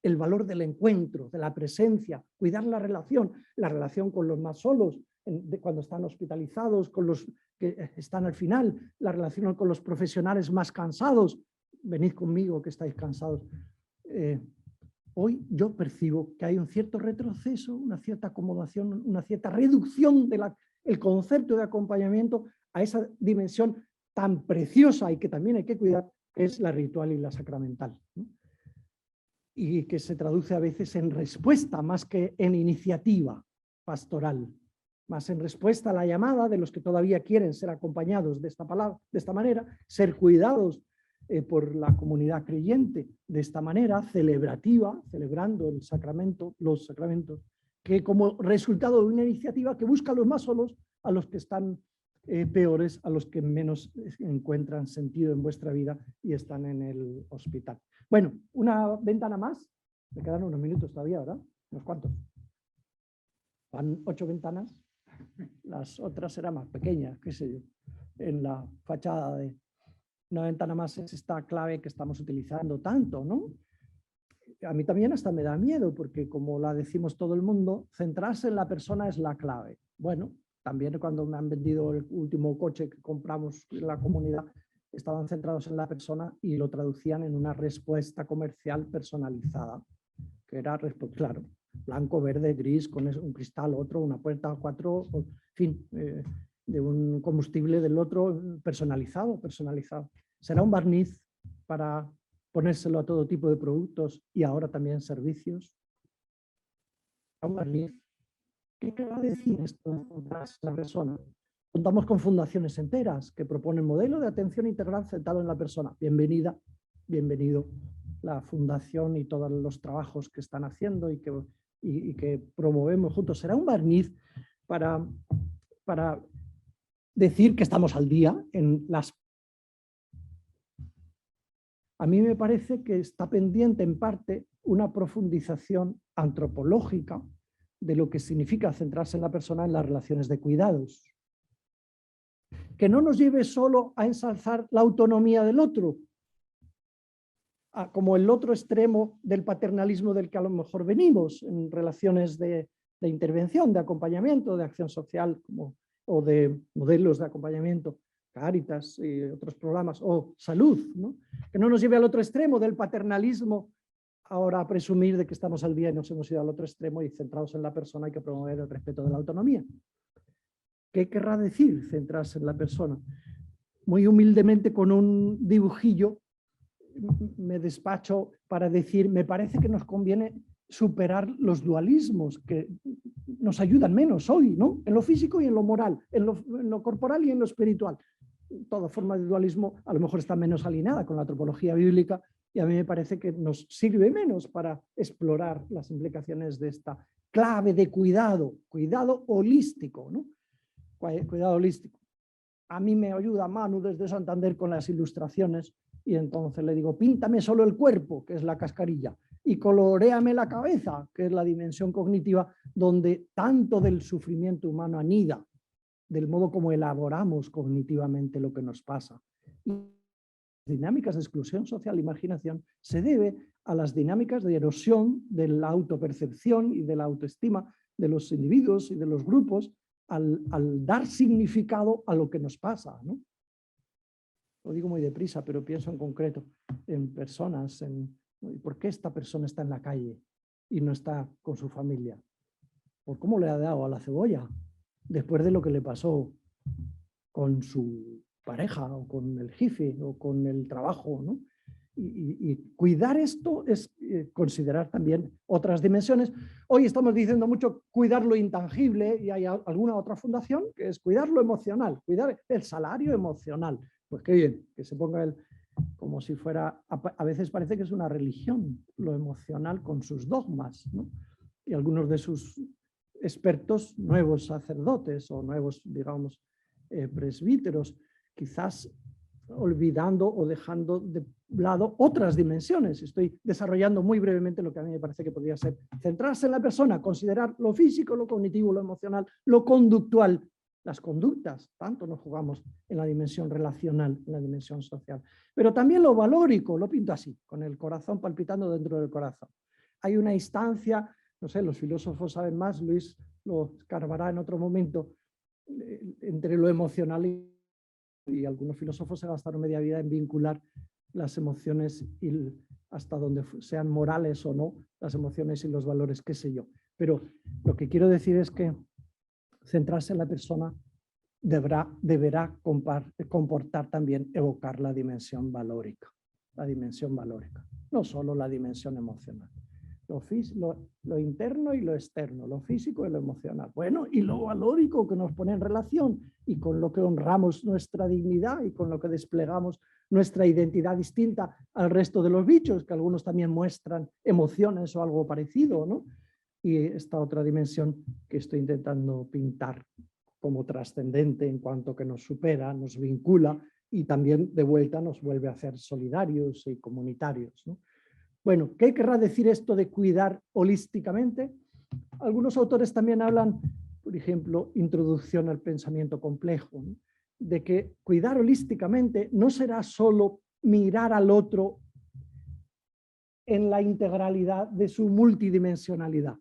el valor del encuentro, de la presencia, cuidar la relación con los más solos, cuando están hospitalizados, con los que están al final, la relación con los profesionales más cansados. Venid conmigo que estáis cansados. Hoy yo percibo que hay un cierto retroceso, una cierta acomodación, una cierta reducción del concepto de acompañamiento a esa dimensión tan preciosa y que también hay que cuidar, que es la ritual y la sacramental, ¿no? Y que se traduce a veces en respuesta más que en iniciativa pastoral, más en respuesta a la llamada de los que todavía quieren ser acompañados de esta manera, ser cuidados por la comunidad creyente de esta manera, celebrativa, celebrando el sacramento, los sacramentos, que como resultado de una iniciativa que busca a los más solos, a los que están peores a los que menos encuentran sentido en vuestra vida y están en el hospital. Bueno, una ventana más. Me quedan unos minutos todavía, ¿verdad? ¿Unos cuantos? Van 8 ventanas. Las otras serán más pequeñas, qué sé yo. En la fachada de una ventana más es esta clave que estamos utilizando tanto, ¿no? A mí también hasta me da miedo, porque como la decimos todo el mundo, centrarse en la persona es la clave. Bueno, también cuando me han vendido el último coche que compramos en la comunidad, estaban centrados en la persona y lo traducían en una respuesta comercial personalizada, que era, claro, blanco, verde, gris, con un cristal, otro, una puerta, 4, en fin, de un combustible del otro, personalizado. Será un barniz para ponérselo a todo tipo de productos y ahora también servicios. Un barniz. ¿Qué va a decir esto de la persona? Contamos con fundaciones enteras que proponen modelo de atención integral centrado en la persona. Bienvenida, bienvenido la fundación y todos los trabajos que están haciendo y que promovemos juntos. Será un barniz para decir que estamos al día en las... A mí me parece que está pendiente en parte una profundización antropológica de lo que significa centrarse en la persona en las relaciones de cuidados. Que no nos lleve solo a ensalzar la autonomía del otro, como el otro extremo del paternalismo del que a lo mejor venimos, en relaciones de intervención, de acompañamiento, de acción social, o de modelos de acompañamiento, Cáritas y otros programas, o salud, ¿no? Que no nos lleve al otro extremo del paternalismo, ahora a presumir de que estamos al día y nos hemos ido al otro extremo y centrados en la persona hay que promover el respeto de la autonomía. ¿Qué querrá decir centrarse en la persona? Muy humildemente, con un dibujillo, me despacho para decir, me parece que nos conviene superar los dualismos que nos ayudan menos hoy, ¿no? En lo físico y en lo moral, en lo corporal y en lo espiritual. Toda forma de dualismo a lo mejor está menos alineada con la antropología bíblica y a mí me parece que nos sirve menos para explorar las implicaciones de esta clave de cuidado holístico, ¿no? Cuidado holístico. A mí me ayuda Manu desde Santander con las ilustraciones y entonces le digo, píntame solo el cuerpo, que es la cascarilla, y coloréame la cabeza, que es la dimensión cognitiva, donde tanto del sufrimiento humano anida, del modo como elaboramos cognitivamente lo que nos pasa. Y las dinámicas de exclusión social e imaginación se debe a las dinámicas de erosión de la autopercepción y de la autoestima de los individuos y de los grupos al dar significado a lo que nos pasa, ¿no? Lo digo muy deprisa, pero pienso en concreto en personas, ¿por qué esta persona está en la calle y no está con su familia? ¿Por cómo le ha dado a la cebolla después de lo que le pasó con su pareja o con el jefe o con el trabajo, ¿no? Y cuidar esto es considerar también otras dimensiones. Hoy estamos diciendo mucho cuidar lo intangible y hay alguna otra fundación que es cuidar lo emocional, cuidar el salario emocional. Pues qué bien, que se ponga como si fuera, a veces parece que es una religión, lo emocional con sus dogmas, ¿no? Y algunos de sus expertos, nuevos sacerdotes o nuevos, digamos, presbíteros, quizás olvidando o dejando de lado otras dimensiones. Estoy desarrollando muy brevemente lo que a mí me parece que podría ser centrarse en la persona, considerar lo físico, lo cognitivo, lo emocional, lo conductual, las conductas, tanto nos jugamos en la dimensión relacional, en la dimensión social, pero también lo valórico, lo pinto así, con el corazón palpitando dentro del corazón. Hay una instancia, no sé, los filósofos saben más, Luis lo escarbará en otro momento, entre lo emocional y algunos filósofos se gastaron media vida en vincular las emociones y hasta donde sean morales o no, las emociones y los valores, qué sé yo. Pero lo que quiero decir es que centrarse en la persona deberá comportar también, evocar la dimensión valórica, no solo la dimensión emocional. Lo interno y lo externo, lo físico y lo emocional. Bueno, y lo valórico que nos pone en relación y con lo que honramos nuestra dignidad y con lo que desplegamos nuestra identidad distinta al resto de los bichos, que algunos también muestran emociones o algo parecido, ¿no? Y esta otra dimensión que estoy intentando pintar como trascendente en cuanto que nos supera, nos vincula y también de vuelta nos vuelve a hacer solidarios y comunitarios, ¿no? Bueno, ¿qué querrá decir esto de cuidar holísticamente? Algunos autores también hablan, por ejemplo, introducción al pensamiento complejo, ¿no? De que cuidar holísticamente no será solo mirar al otro en la integralidad de su multidimensionalidad,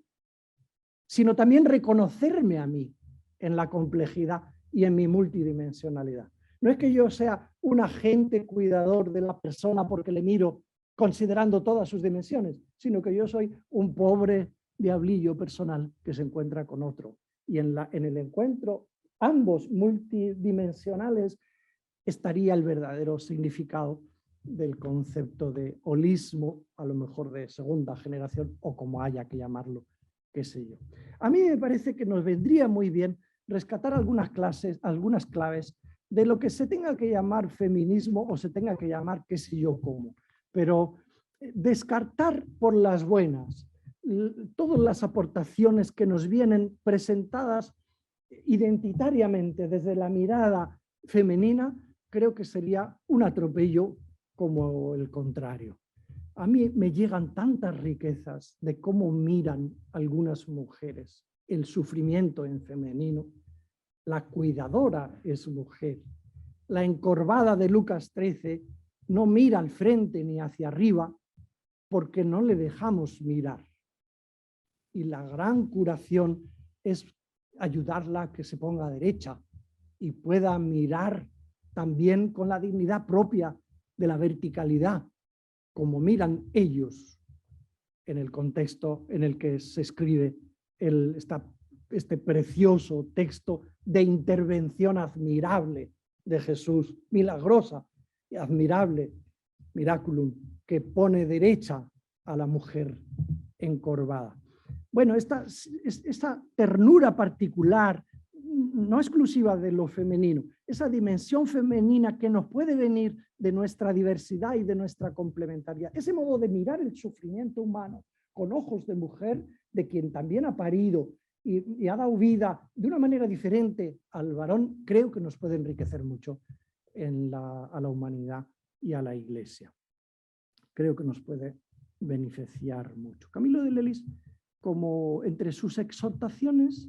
sino también reconocerme a mí en la complejidad y en mi multidimensionalidad. No es que yo sea un agente cuidador de la persona porque le miro considerando todas sus dimensiones, sino que yo soy un pobre diablillo personal que se encuentra con otro. Y en el encuentro, ambos multidimensionales, estaría el verdadero significado del concepto de holismo, a lo mejor de segunda generación, o como haya que llamarlo, qué sé yo. A mí me parece que nos vendría muy bien rescatar algunas claves de lo que se tenga que llamar feminismo o se tenga que llamar qué sé yo cómo, pero descartar por las buenas todas las aportaciones que nos vienen presentadas identitariamente desde la mirada femenina, creo que sería un atropello como el contrario. A mí me llegan tantas riquezas de cómo miran algunas mujeres el sufrimiento en femenino. La cuidadora es mujer. La encorvada de Lucas 13 no mira al frente ni hacia arriba porque no le dejamos mirar. Y la gran curación es ayudarla a que se ponga derecha y pueda mirar también con la dignidad propia de la verticalidad, como miran ellos en el contexto en el que se escribe este precioso texto de intervención admirable de Jesús, milagrosa y admirable, miraculum, que pone derecha a la mujer encorvada. Bueno, esta ternura particular, no exclusiva de lo femenino, esa dimensión femenina que nos puede venir de nuestra diversidad y de nuestra complementariedad, ese modo de mirar el sufrimiento humano con ojos de mujer, de quien también ha parido y ha dado vida de una manera diferente al varón, creo que nos puede enriquecer mucho a la humanidad y a la Iglesia. Creo que nos puede beneficiar mucho. Camilo de Lelis, como entre sus exhortaciones,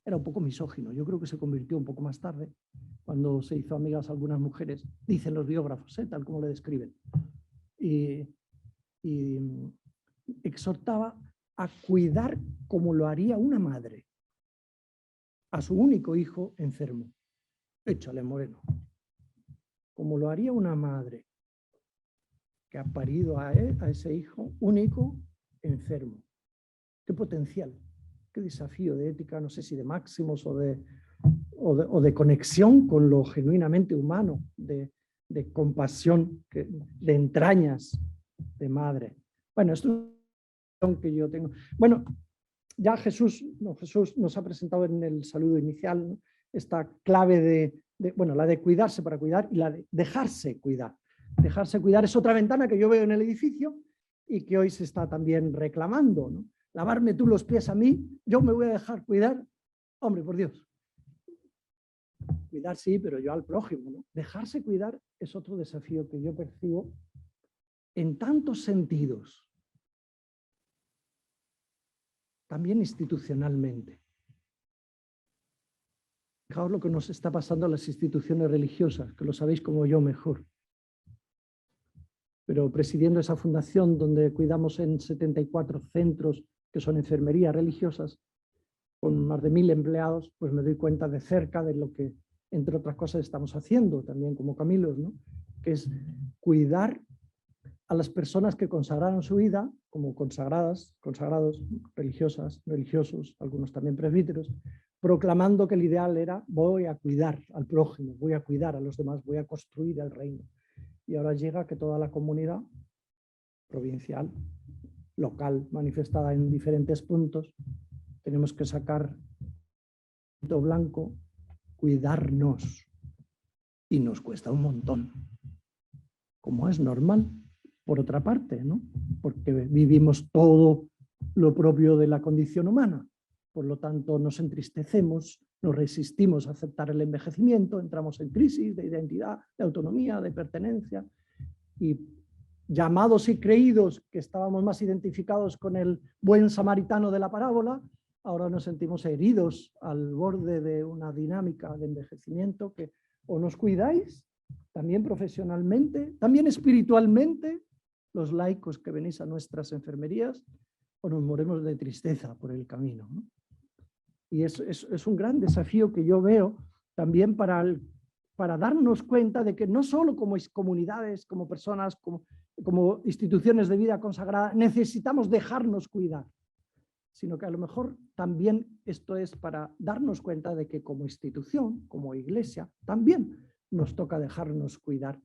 era un poco misógino. Yo creo que se convirtió un poco más tarde, cuando se hizo amigas algunas mujeres, dicen los biógrafos, tal como le describen. Y exhortaba a cuidar como lo haría una madre a su único hijo enfermo. Échale, Moreno. Como lo haría una madre que ha parido a ese hijo único enfermo. Qué potencial, qué desafío de ética, no sé si de máximos o de conexión con lo genuinamente humano, de compasión, de entrañas de madre. Bueno, esto es lo que yo tengo. Bueno, ya Jesús nos ha presentado en el saludo inicial, ¿no?, esta clave bueno, la de cuidarse para cuidar y la de dejarse cuidar. Dejarse cuidar es otra ventana que yo veo en el edificio y que hoy se está también reclamando, ¿no? Lavarme tú los pies a mí, yo me voy a dejar cuidar. Hombre, por Dios. Cuidar sí, pero yo al prójimo, ¿no? Dejarse cuidar es otro desafío que yo percibo en tantos sentidos. También institucionalmente. Fijaos lo que nos está pasando a las instituciones religiosas, que lo sabéis como yo mejor. Pero presidiendo esa fundación donde cuidamos en 74 centros que son enfermerías religiosas, con más de 1000 empleados, pues me doy cuenta de cerca de lo que, entre otras cosas, estamos haciendo también como Camilos, ¿no?, que es cuidar a las personas que consagraron su vida como consagrados, religiosas, religiosos, algunos también presbíteros, proclamando que el ideal era voy a cuidar al prójimo, voy a cuidar a los demás, voy a construir el reino. Y ahora llega que toda la comunidad provincial, local, manifestada en diferentes puntos, tenemos que sacar blanco, cuidarnos. Y nos cuesta un montón, como es normal, por otra parte, ¿no?, porque vivimos todo lo propio de la condición humana. Por lo tanto, nos entristecemos, nos resistimos a aceptar el envejecimiento, entramos en crisis de identidad, de autonomía, de pertenencia, y llamados y creídos que estábamos más identificados con el buen samaritano de la parábola, ahora nos sentimos heridos al borde de una dinámica de envejecimiento que o nos cuidáis, también profesionalmente, también espiritualmente, los laicos que venís a nuestras enfermerías, o nos moremos de tristeza por el camino, ¿no? Y es un gran desafío que yo veo también para darnos cuenta de que no solo como comunidades, como personas, como instituciones de vida consagrada, necesitamos dejarnos cuidar, sino que a lo mejor también esto es para darnos cuenta de que como institución, como iglesia, también nos toca dejarnos cuidar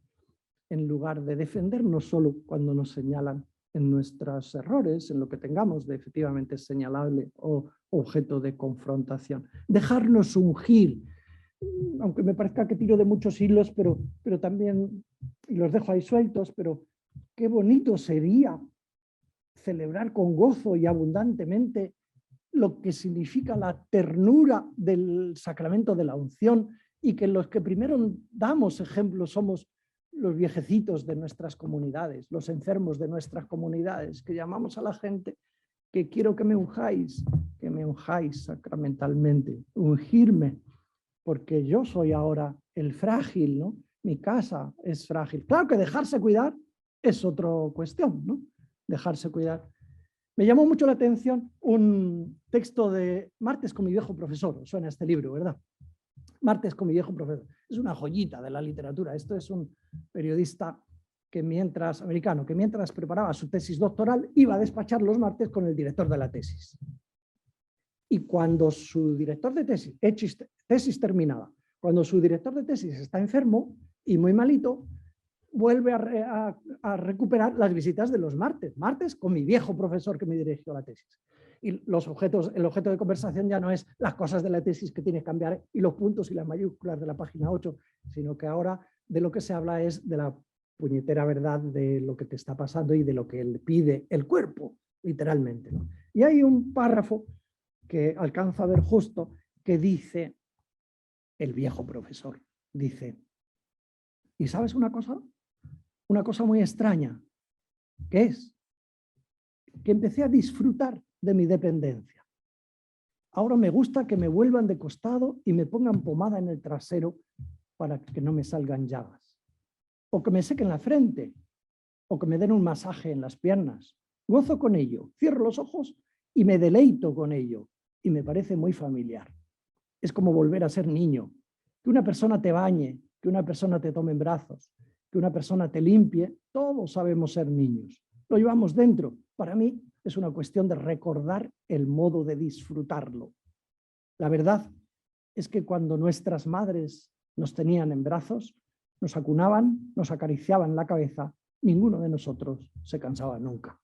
en lugar de defendernos solo cuando nos señalan en nuestros errores, en lo que tengamos de efectivamente señalable o objeto de confrontación. Dejarnos ungir, aunque me parezca que tiro de muchos hilos, pero también, y los dejo ahí sueltos, pero qué bonito sería celebrar con gozo y abundantemente lo que significa la ternura del sacramento de la unción, y que los que primero damos ejemplo somos los viejecitos de nuestras comunidades, los enfermos de nuestras comunidades, que llamamos a la gente que quiero que me unjáis sacramentalmente, ungirme, porque yo soy ahora el frágil, ¿no? Mi casa es frágil. Claro que dejarse cuidar es otra cuestión, ¿no? Dejarse cuidar. Me llamó mucho la atención un texto de Martes con mi viejo profesor. Os suena este libro, ¿verdad? Martes con mi viejo profesor. Es una joyita de la literatura. Esto es un periodista americano que mientras preparaba su tesis doctoral iba a despachar los martes con el director de la tesis. Y cuando su director de tesis terminada, cuando su director de tesis está enfermo y muy malito, vuelve a recuperar las visitas de los martes con mi viejo profesor que me dirigió la tesis. Y el objeto de conversación ya no es las cosas de la tesis que tiene que cambiar y los puntos y las mayúsculas de la página 8, sino que ahora de lo que se habla es de la puñetera verdad de lo que te está pasando y de lo que él pide el cuerpo, literalmente, ¿no? Y hay un párrafo que alcanzo a ver justo que dice, el viejo profesor, dice, ¿y sabes una cosa? Una cosa muy extraña, que es que empecé a disfrutar de mi dependencia. Ahora me gusta que me vuelvan de costado y me pongan pomada en el trasero para que no me salgan llagas. O que me sequen la frente, o que me den un masaje en las piernas. Gozo con ello, cierro los ojos y me deleito con ello. Y me parece muy familiar. Es como volver a ser niño. Que una persona te bañe, que una persona te tome en brazos, que una persona te limpie, todos sabemos ser niños. Lo llevamos dentro. Para mí es una cuestión de recordar el modo de disfrutarlo. La verdad es que cuando nuestras madres nos tenían en brazos, nos acunaban, nos acariciaban la cabeza, ninguno de nosotros se cansaba nunca.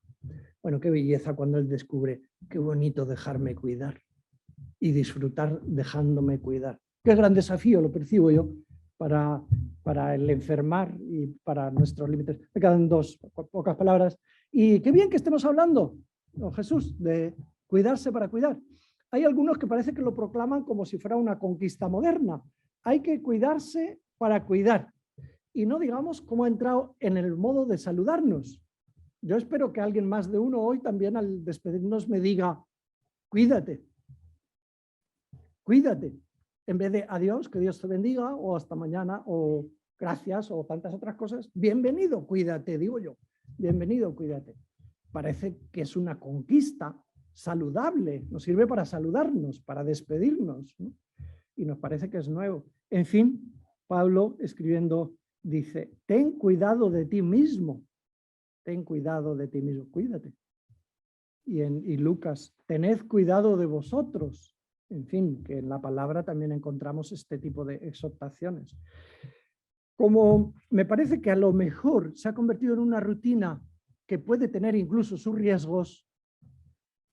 Bueno, qué belleza cuando él descubre, qué bonito dejarme cuidar y disfrutar dejándome cuidar. Qué gran desafío, lo percibo yo, para el enfermar y para nuestros límites. Me quedan pocas palabras. Y qué bien que estemos hablando, don Jesús, de cuidarse para cuidar. Hay algunos que parece que lo proclaman como si fuera una conquista moderna. Hay que cuidarse para cuidar. Y no digamos cómo ha entrado en el modo de saludarnos. Yo espero que alguien más de uno hoy también al despedirnos me diga, cuídate. Cuídate. En vez de adiós, que Dios te bendiga, o hasta mañana, o gracias, o tantas otras cosas. Bienvenido, cuídate, digo yo. Bienvenido, cuídate. Parece que es una conquista saludable. Nos sirve para saludarnos, para despedirnos, ¿no? Y nos parece que es nuevo. En fin, Pablo, escribiendo, dice, ten cuidado de ti mismo. Ten cuidado de ti mismo, cuídate. Y Lucas, tened cuidado de vosotros. En fin, que en la palabra también encontramos este tipo de exhortaciones. Como me parece que a lo mejor se ha convertido en una rutina que puede tener incluso sus riesgos,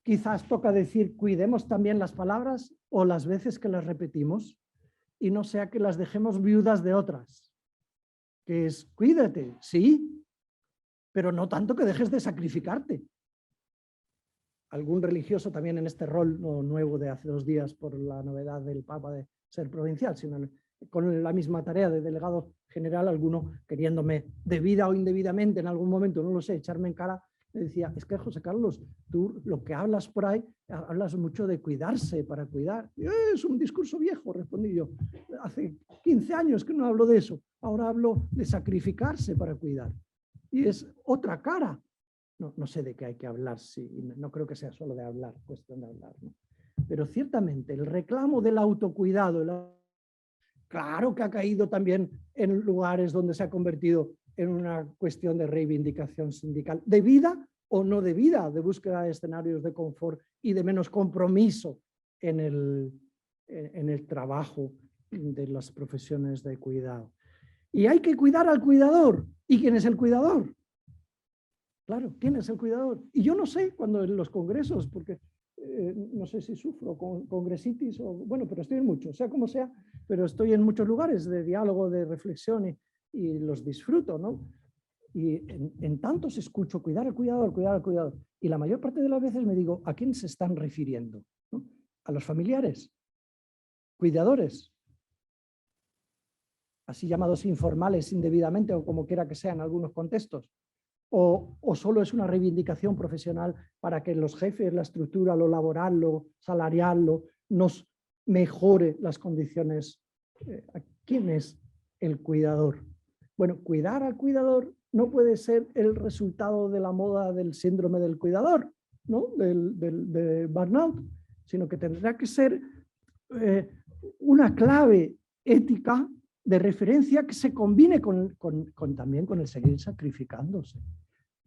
quizás toca decir, cuidemos también las palabras o las veces que las repetimos y no sea que las dejemos viudas de otras. Que es, cuídate, sí, pero no tanto que dejes de sacrificarte. algún religioso también en este rol no nuevo de hace 2 días por la novedad del Papa de ser provincial, sino con la misma tarea de delegado general, alguno queriéndome debida o indebidamente en algún momento, no lo sé, echarme en cara, me decía, es que José Carlos, tú lo que hablas por ahí, hablas mucho de cuidarse para cuidar. Es un discurso viejo, respondí yo. Hace 15 años que no hablo de eso. Ahora hablo de sacrificarse para cuidar. Y es otra cara. No sé de qué hay que hablar, no creo que sea solo de hablar, cuestión de hablar, ¿no? Pero ciertamente el reclamo del autocuidado, claro que ha caído también en lugares donde se ha convertido en una cuestión de reivindicación sindical, debida o no debida, de búsqueda de escenarios de confort y de menos compromiso en el trabajo de las profesiones de cuidado. Y hay que cuidar al cuidador. ¿Y quién es el cuidador? Claro, ¿quién es el cuidador? Y yo no sé cuando en los congresos, porque no sé si sufro con congresitis o bueno, pero estoy en muchos, sea como sea, pero estoy en muchos lugares de diálogo, de reflexión y los disfruto, ¿no? Y en tantos escucho cuidar al cuidador, cuidar al cuidador. Y la mayor parte de las veces me digo, ¿a quién se están refiriendo? ¿No? ¿A los familiares? ¿Cuidadores? Así llamados informales indebidamente o como quiera que sea en algunos contextos. O solo es una reivindicación profesional para que los jefes, la estructura, lo laboral, lo salarial, nos mejore las condiciones. ¿Quién es el cuidador? Bueno, cuidar al cuidador no puede ser el resultado de la moda del síndrome del cuidador, ¿no? de burnout, sino que tendrá que ser una clave ética de referencia que se combine también con el seguir sacrificándose.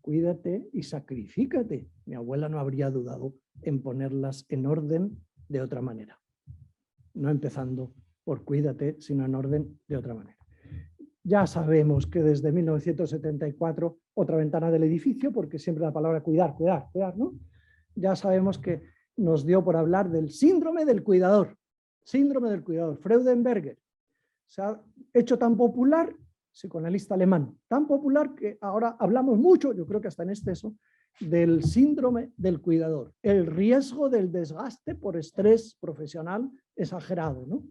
Cuídate y sacrifícate. Mi abuela no habría dudado en ponerlas en orden de otra manera. No empezando por cuídate, sino en orden de otra manera. Ya sabemos que desde 1974, otra ventana del edificio, porque siempre la palabra cuidar, ¿no? Ya sabemos que nos dio por hablar del síndrome del cuidador. Síndrome del cuidador. Freudenberger. Se ha hecho tan popular, psicoanalista alemán, tan popular que ahora hablamos mucho, yo creo que hasta en exceso, del síndrome del cuidador, el riesgo del desgaste por estrés profesional exagerado, ¿no?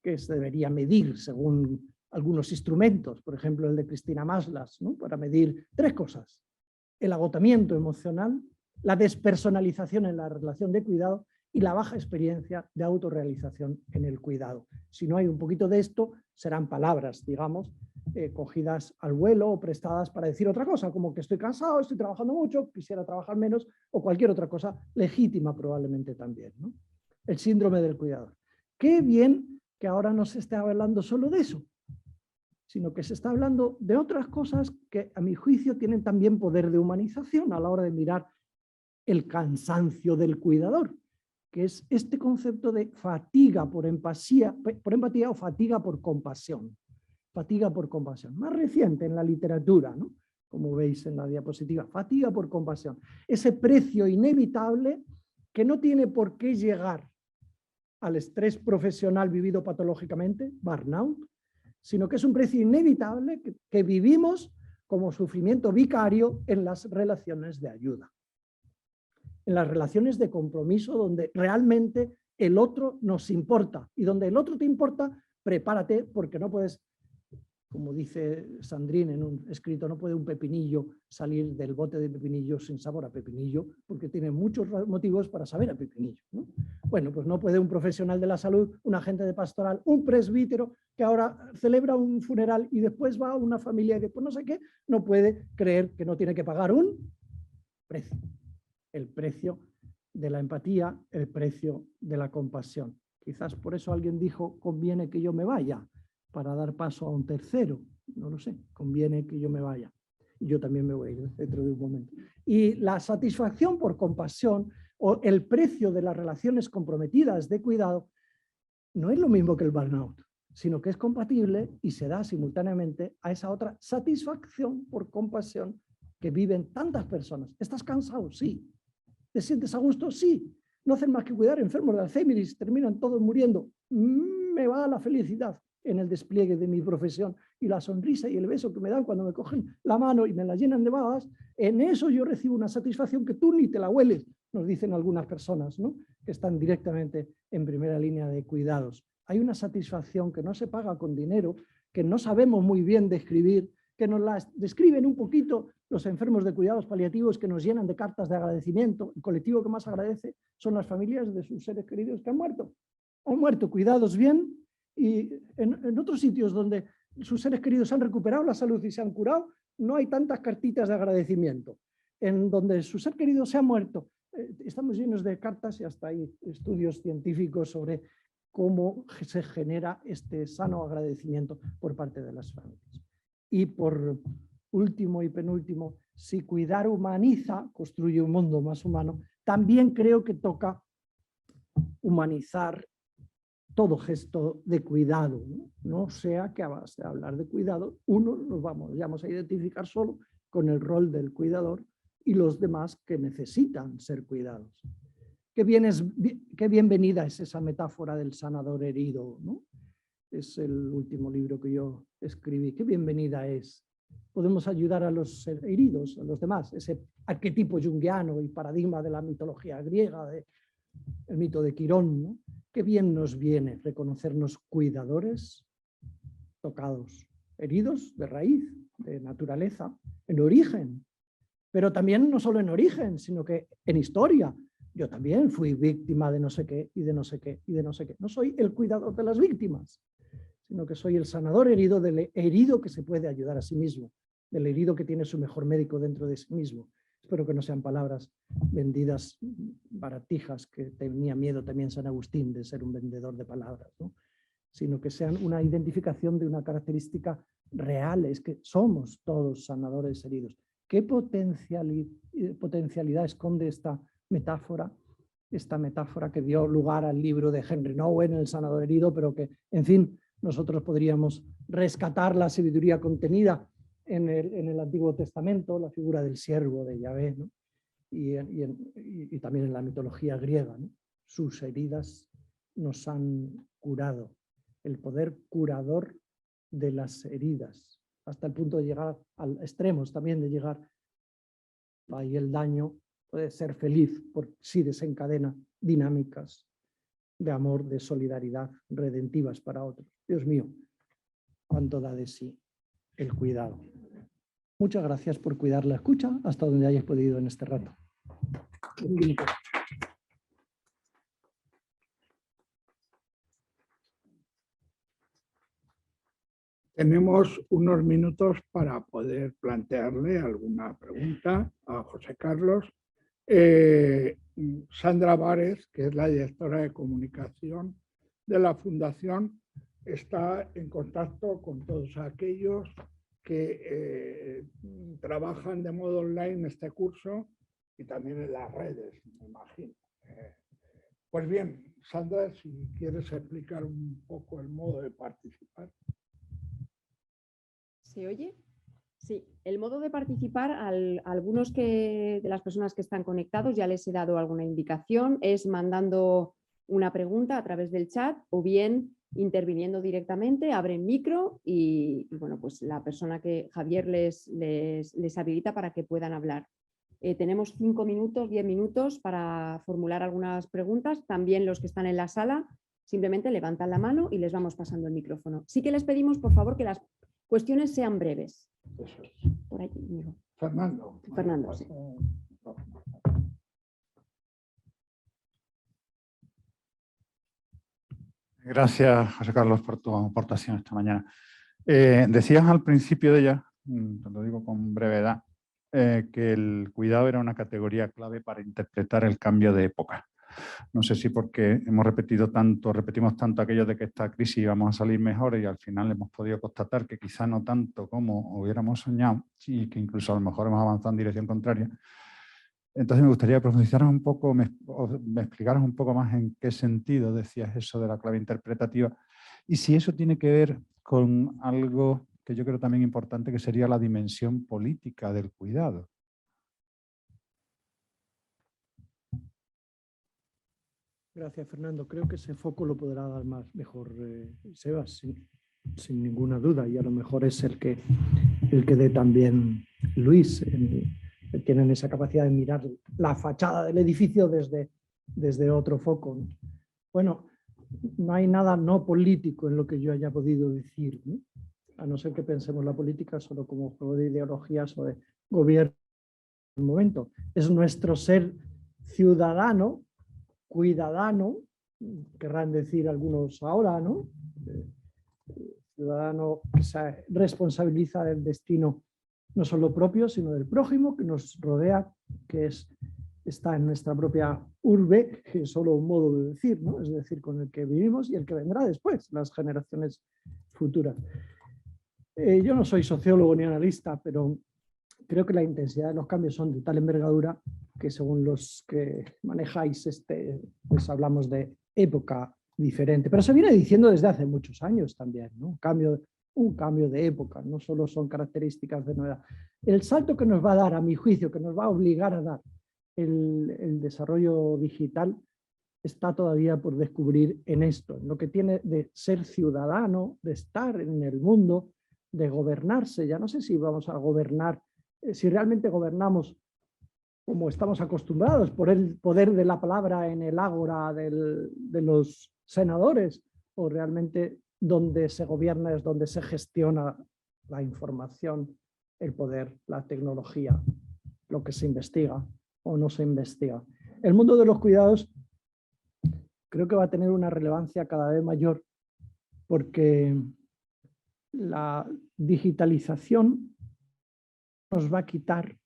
Que se debería medir según algunos instrumentos, por ejemplo el de Cristina Maslas, ¿no? Para medir 3 cosas: el agotamiento emocional, la despersonalización en la relación de cuidado y la baja experiencia de autorrealización en el cuidado. Si no hay un poquito de esto, serán palabras, digamos, cogidas al vuelo o prestadas para decir otra cosa, como que estoy cansado, estoy trabajando mucho, quisiera trabajar menos, o cualquier otra cosa legítima probablemente también, ¿no? El síndrome del cuidador. Qué bien que ahora no se esté hablando solo de eso, sino que se está hablando de otras cosas que, a mi juicio, tienen también poder de humanización a la hora de mirar el cansancio del cuidador, que es este concepto de fatiga por empatía o fatiga por compasión. Fatiga por compasión. Más reciente en la literatura, ¿no? Como veis en la diapositiva. Fatiga por compasión. Ese precio inevitable que no tiene por qué llegar al estrés profesional vivido patológicamente, burnout, sino que es un precio inevitable que vivimos como sufrimiento vicario en las relaciones de ayuda. En las relaciones de compromiso donde realmente el otro nos importa y donde el otro te importa, prepárate porque no puedes, como dice Sandrine en un escrito, no puede un pepinillo salir del bote de pepinillo sin sabor a pepinillo porque tiene muchos motivos para saber a pepinillo, ¿no? Bueno, pues no puede un profesional de la salud, un agente de pastoral, un presbítero que ahora celebra un funeral y después va a una familia y después no sé qué, no puede creer que no tiene que pagar un precio. El precio de la empatía, el precio de la compasión. Quizás por eso alguien dijo, conviene que yo me vaya para dar paso a un tercero. No lo sé, conviene que yo me vaya. Y yo también me voy a ir dentro de un momento. Y la satisfacción por compasión o el precio de las relaciones comprometidas de cuidado no es lo mismo que el burnout, sino que es compatible y se da simultáneamente a esa otra satisfacción por compasión que viven tantas personas. ¿Estás cansado? Sí. ¿Te sientes a gusto? Sí. No hacen más que cuidar enfermos de Alzheimer y terminan todos muriendo. Me va la felicidad en el despliegue de mi profesión y la sonrisa y el beso que me dan cuando me cogen la mano y me la llenan de babas. En eso yo recibo una satisfacción que tú ni te la hueles nos dicen algunas personas, ¿no?, que están directamente en primera línea de cuidados. Hay una satisfacción que no se paga con dinero, que no sabemos muy bien describir, que nos la describen un poquito los enfermos de cuidados paliativos, que nos llenan de cartas de agradecimiento. El colectivo que más agradece son las familias de sus seres queridos que han muerto. Han muerto cuidados bien, y en otros sitios donde sus seres queridos han recuperado la salud y se han curado, no hay tantas cartitas de agradecimiento. En donde su ser querido se ha muerto, estamos llenos de cartas, y hasta hay estudios científicos sobre cómo se genera este sano agradecimiento por parte de las familias. Y por último y penúltimo, si cuidar humaniza, construye un mundo más humano, también creo que toca humanizar todo gesto de cuidado, no sea que a base de hablar de cuidado, uno nos vamos a identificar solo con el rol del cuidador y los demás que necesitan ser cuidados. Qué bienvenida es esa metáfora del sanador herido, ¿no? Es el último libro que yo escribí. Qué bienvenida es. Podemos ayudar a los heridos, a los demás. Ese arquetipo junguiano y paradigma de la mitología griega, el mito de Quirón, ¿no? Qué bien nos viene reconocernos cuidadores, tocados, heridos de raíz, de naturaleza, en origen. Pero también no solo en origen, sino que en historia. Yo también fui víctima de no sé qué, y de no sé qué, y de no sé qué. No soy el cuidador de las víctimas, sino que soy el sanador herido del herido que se puede ayudar a sí mismo, del herido que tiene su mejor médico dentro de sí mismo. Espero que no sean palabras vendidas baratijas, que tenía miedo también San Agustín de ser un vendedor de palabras, ¿no?, sino que sean una identificación de una característica real, es que somos todos sanadores heridos. ¿Qué potencialidad esconde esta metáfora que dio lugar al libro de Henry Nouwen, El sanador herido, pero que, en fin, nosotros podríamos rescatar la sabiduría contenida en el Antiguo Testamento, la figura del siervo de Yahvé, ¿no?, y también en la mitología griega, ¿no? Sus heridas nos han curado, el poder curador de las heridas, hasta el punto de llegar a extremos también de llegar, ahí el daño puede ser feliz, porque sí desencadena dinámicas de amor, de solidaridad, redentivas para otros. Dios mío, cuánto da de sí el cuidado. Muchas gracias por cuidar la escucha hasta donde hayas podido en este rato. Tenemos unos minutos para poder plantearle alguna pregunta a José Carlos. Sandra Vares, que es la directora de comunicación de la Fundación, está en contacto con todos aquellos que trabajan de modo online este curso y también en las redes, me imagino. Pues bien, Sandra, si quieres explicar un poco el modo de participar. ¿Se oye? Sí, el modo de participar, algunos de las personas que están conectados ya les he dado alguna indicación, es mandando una pregunta a través del chat o bien interviniendo directamente, abren micro y bueno, pues la persona que Javier les habilita para que puedan hablar. Tenemos 5 minutos, 10 minutos para formular algunas preguntas. También los que están en la sala simplemente levantan la mano y les vamos pasando el micrófono. Sí que les pedimos, por favor, que las cuestiones sean breves. Eso es. Por allí, amigo. Fernando. Fernando, sí. Gracias, José Carlos, por tu aportación esta mañana. Decías al principio de ella, te lo digo con brevedad, que el cuidado era una categoría clave para interpretar el cambio de época. No sé si porque repetimos tanto aquello de que esta crisis íbamos a salir mejor y al final hemos podido constatar que quizá no tanto como hubiéramos soñado y que incluso a lo mejor hemos avanzado en dirección contraria. Entonces me gustaría profundizar un poco, me explicaras un poco más en qué sentido decías eso de la clave interpretativa y si eso tiene que ver con algo que yo creo también importante, que sería la dimensión política del cuidado. Gracias, Fernando. Creo que ese foco lo podrá dar mejor Sebas, sin ninguna duda, y a lo mejor es el que dé también Luis que tienen esa capacidad de mirar la fachada del edificio desde otro foco, ¿no? Bueno, no hay nada no político en lo que yo haya podido decir, ¿no? A no ser que pensemos la política solo como juego de ideologías o de gobierno en el momento. Es nuestro ser ciudadano, cuidadano, querrán decir algunos ahora, ¿no? Ciudadano que se responsabiliza del destino no solo propio, sino del prójimo que nos rodea, que está en nuestra propia urbe, que es solo un modo de decir, ¿no? Es decir, con el que vivimos y el que vendrá después, las generaciones futuras. Yo no soy sociólogo ni analista, pero creo que la intensidad de los cambios son de tal envergadura que según los que manejáis, pues hablamos de época diferente. Pero se viene diciendo desde hace muchos años también, ¿no? Un cambio de época, no solo son características de novedad. El salto que nos va a dar, a mi juicio, que nos va a obligar a dar el desarrollo digital, está todavía por descubrir en esto, en lo que tiene de ser ciudadano, de estar en el mundo, de gobernarse. Ya no sé si vamos a gobernar, si realmente gobernamos como estamos acostumbrados, por el poder de la palabra en el ágora de los senadores, o realmente donde se gobierna es donde se gestiona la información, el poder, la tecnología, lo que se investiga o no se investiga. El mundo de los cuidados creo que va a tener una relevancia cada vez mayor porque la digitalización nos va a quitar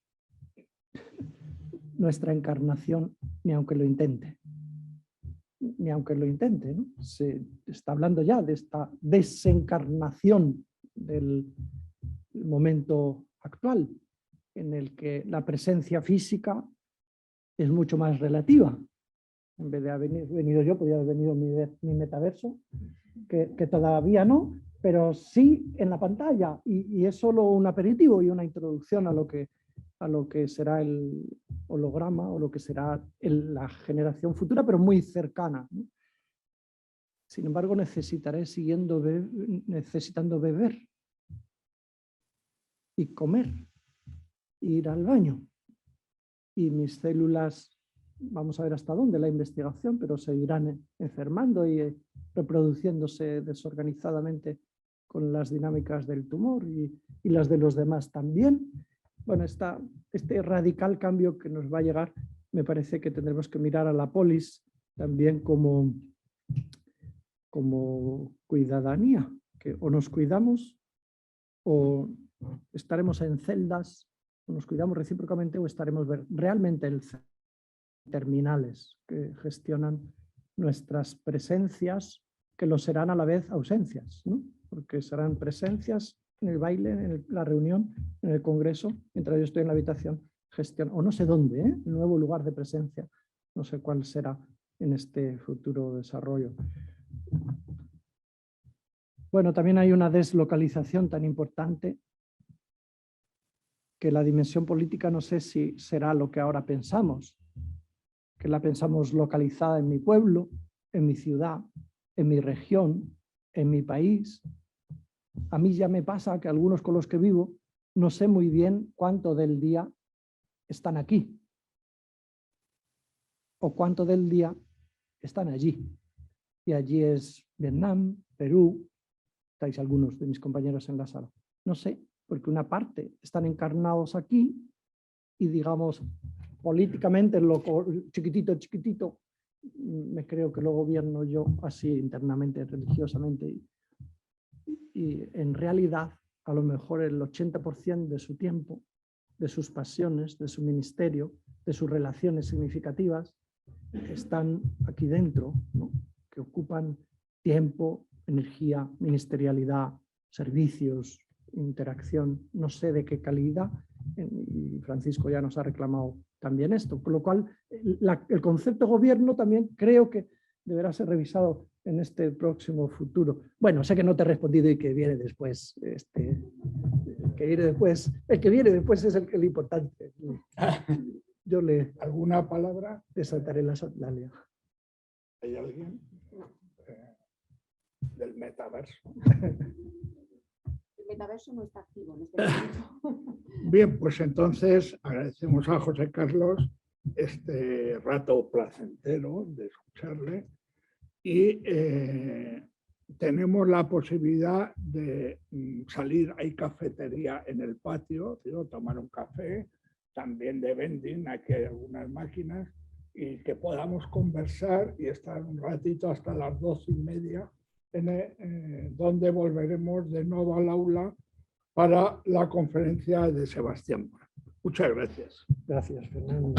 nuestra encarnación ni aunque lo intente. Ni aunque lo intente, ¿no? Se está hablando ya de esta desencarnación del momento actual en el que la presencia física es mucho más relativa. En vez de haber venido yo, podría haber venido mi metaverso, que todavía no, pero sí en la pantalla, y es solo un aperitivo y una introducción a lo que será el holograma o lo que será la generación futura, pero muy cercana, ¿no? Sin embargo, necesitaré necesitando beber y comer, ir al baño, y mis células, vamos a ver hasta dónde la investigación, pero seguirán enfermando y reproduciéndose desorganizadamente con las dinámicas del tumor y las de los demás también. Bueno, este radical cambio que nos va a llegar, me parece que tendremos que mirar a la polis también como cuidadanía, que o nos cuidamos o estaremos en celdas, o nos cuidamos recíprocamente o estaremos realmente en terminales que gestionan nuestras presencias, que lo serán a la vez ausencias, ¿no? Porque serán presencias en el baile, en la reunión, en el congreso, mientras yo estoy en la habitación, o no sé dónde, el nuevo lugar de presencia, no sé cuál será en este futuro desarrollo. Bueno, también hay una deslocalización tan importante que la dimensión política no sé si será lo que ahora pensamos, que la pensamos localizada en mi pueblo, en mi ciudad, en mi región, en mi país. A mí ya me pasa que algunos con los que vivo no sé muy bien cuánto del día están aquí o cuánto del día están allí. Y allí es Vietnam, Perú, estáis algunos de mis compañeros en la sala. No sé, porque una parte están encarnados aquí y digamos políticamente lo chiquitito, me creo que lo gobierno yo así internamente, religiosamente, y en realidad a lo mejor el 80% de su tiempo, de sus pasiones, de su ministerio, de sus relaciones significativas, están aquí dentro, ¿no? Que ocupan tiempo, energía, ministerialidad, servicios, interacción, no sé de qué calidad, y Francisco ya nos ha reclamado también esto, por lo cual el concepto gobierno también creo que deberá ser revisado en este próximo futuro. Bueno, sé que no te he respondido y que viene después, el que viene después es el importante. Yo le ¿Alguna palabra? desataré la sandalia. ¿Hay alguien del metaverso? el metaverso no está activo en este momento. Bien, pues entonces agradecemos a José Carlos este rato placentero de escucharle y tenemos la posibilidad de salir, hay cafetería en el patio, digo, tomar un café, también de vending, aquí hay algunas máquinas, y que podamos conversar y estar un ratito hasta las 12:30, donde volveremos de nuevo al aula para la conferencia de Sebastián. Muchas gracias. Gracias, Fernando.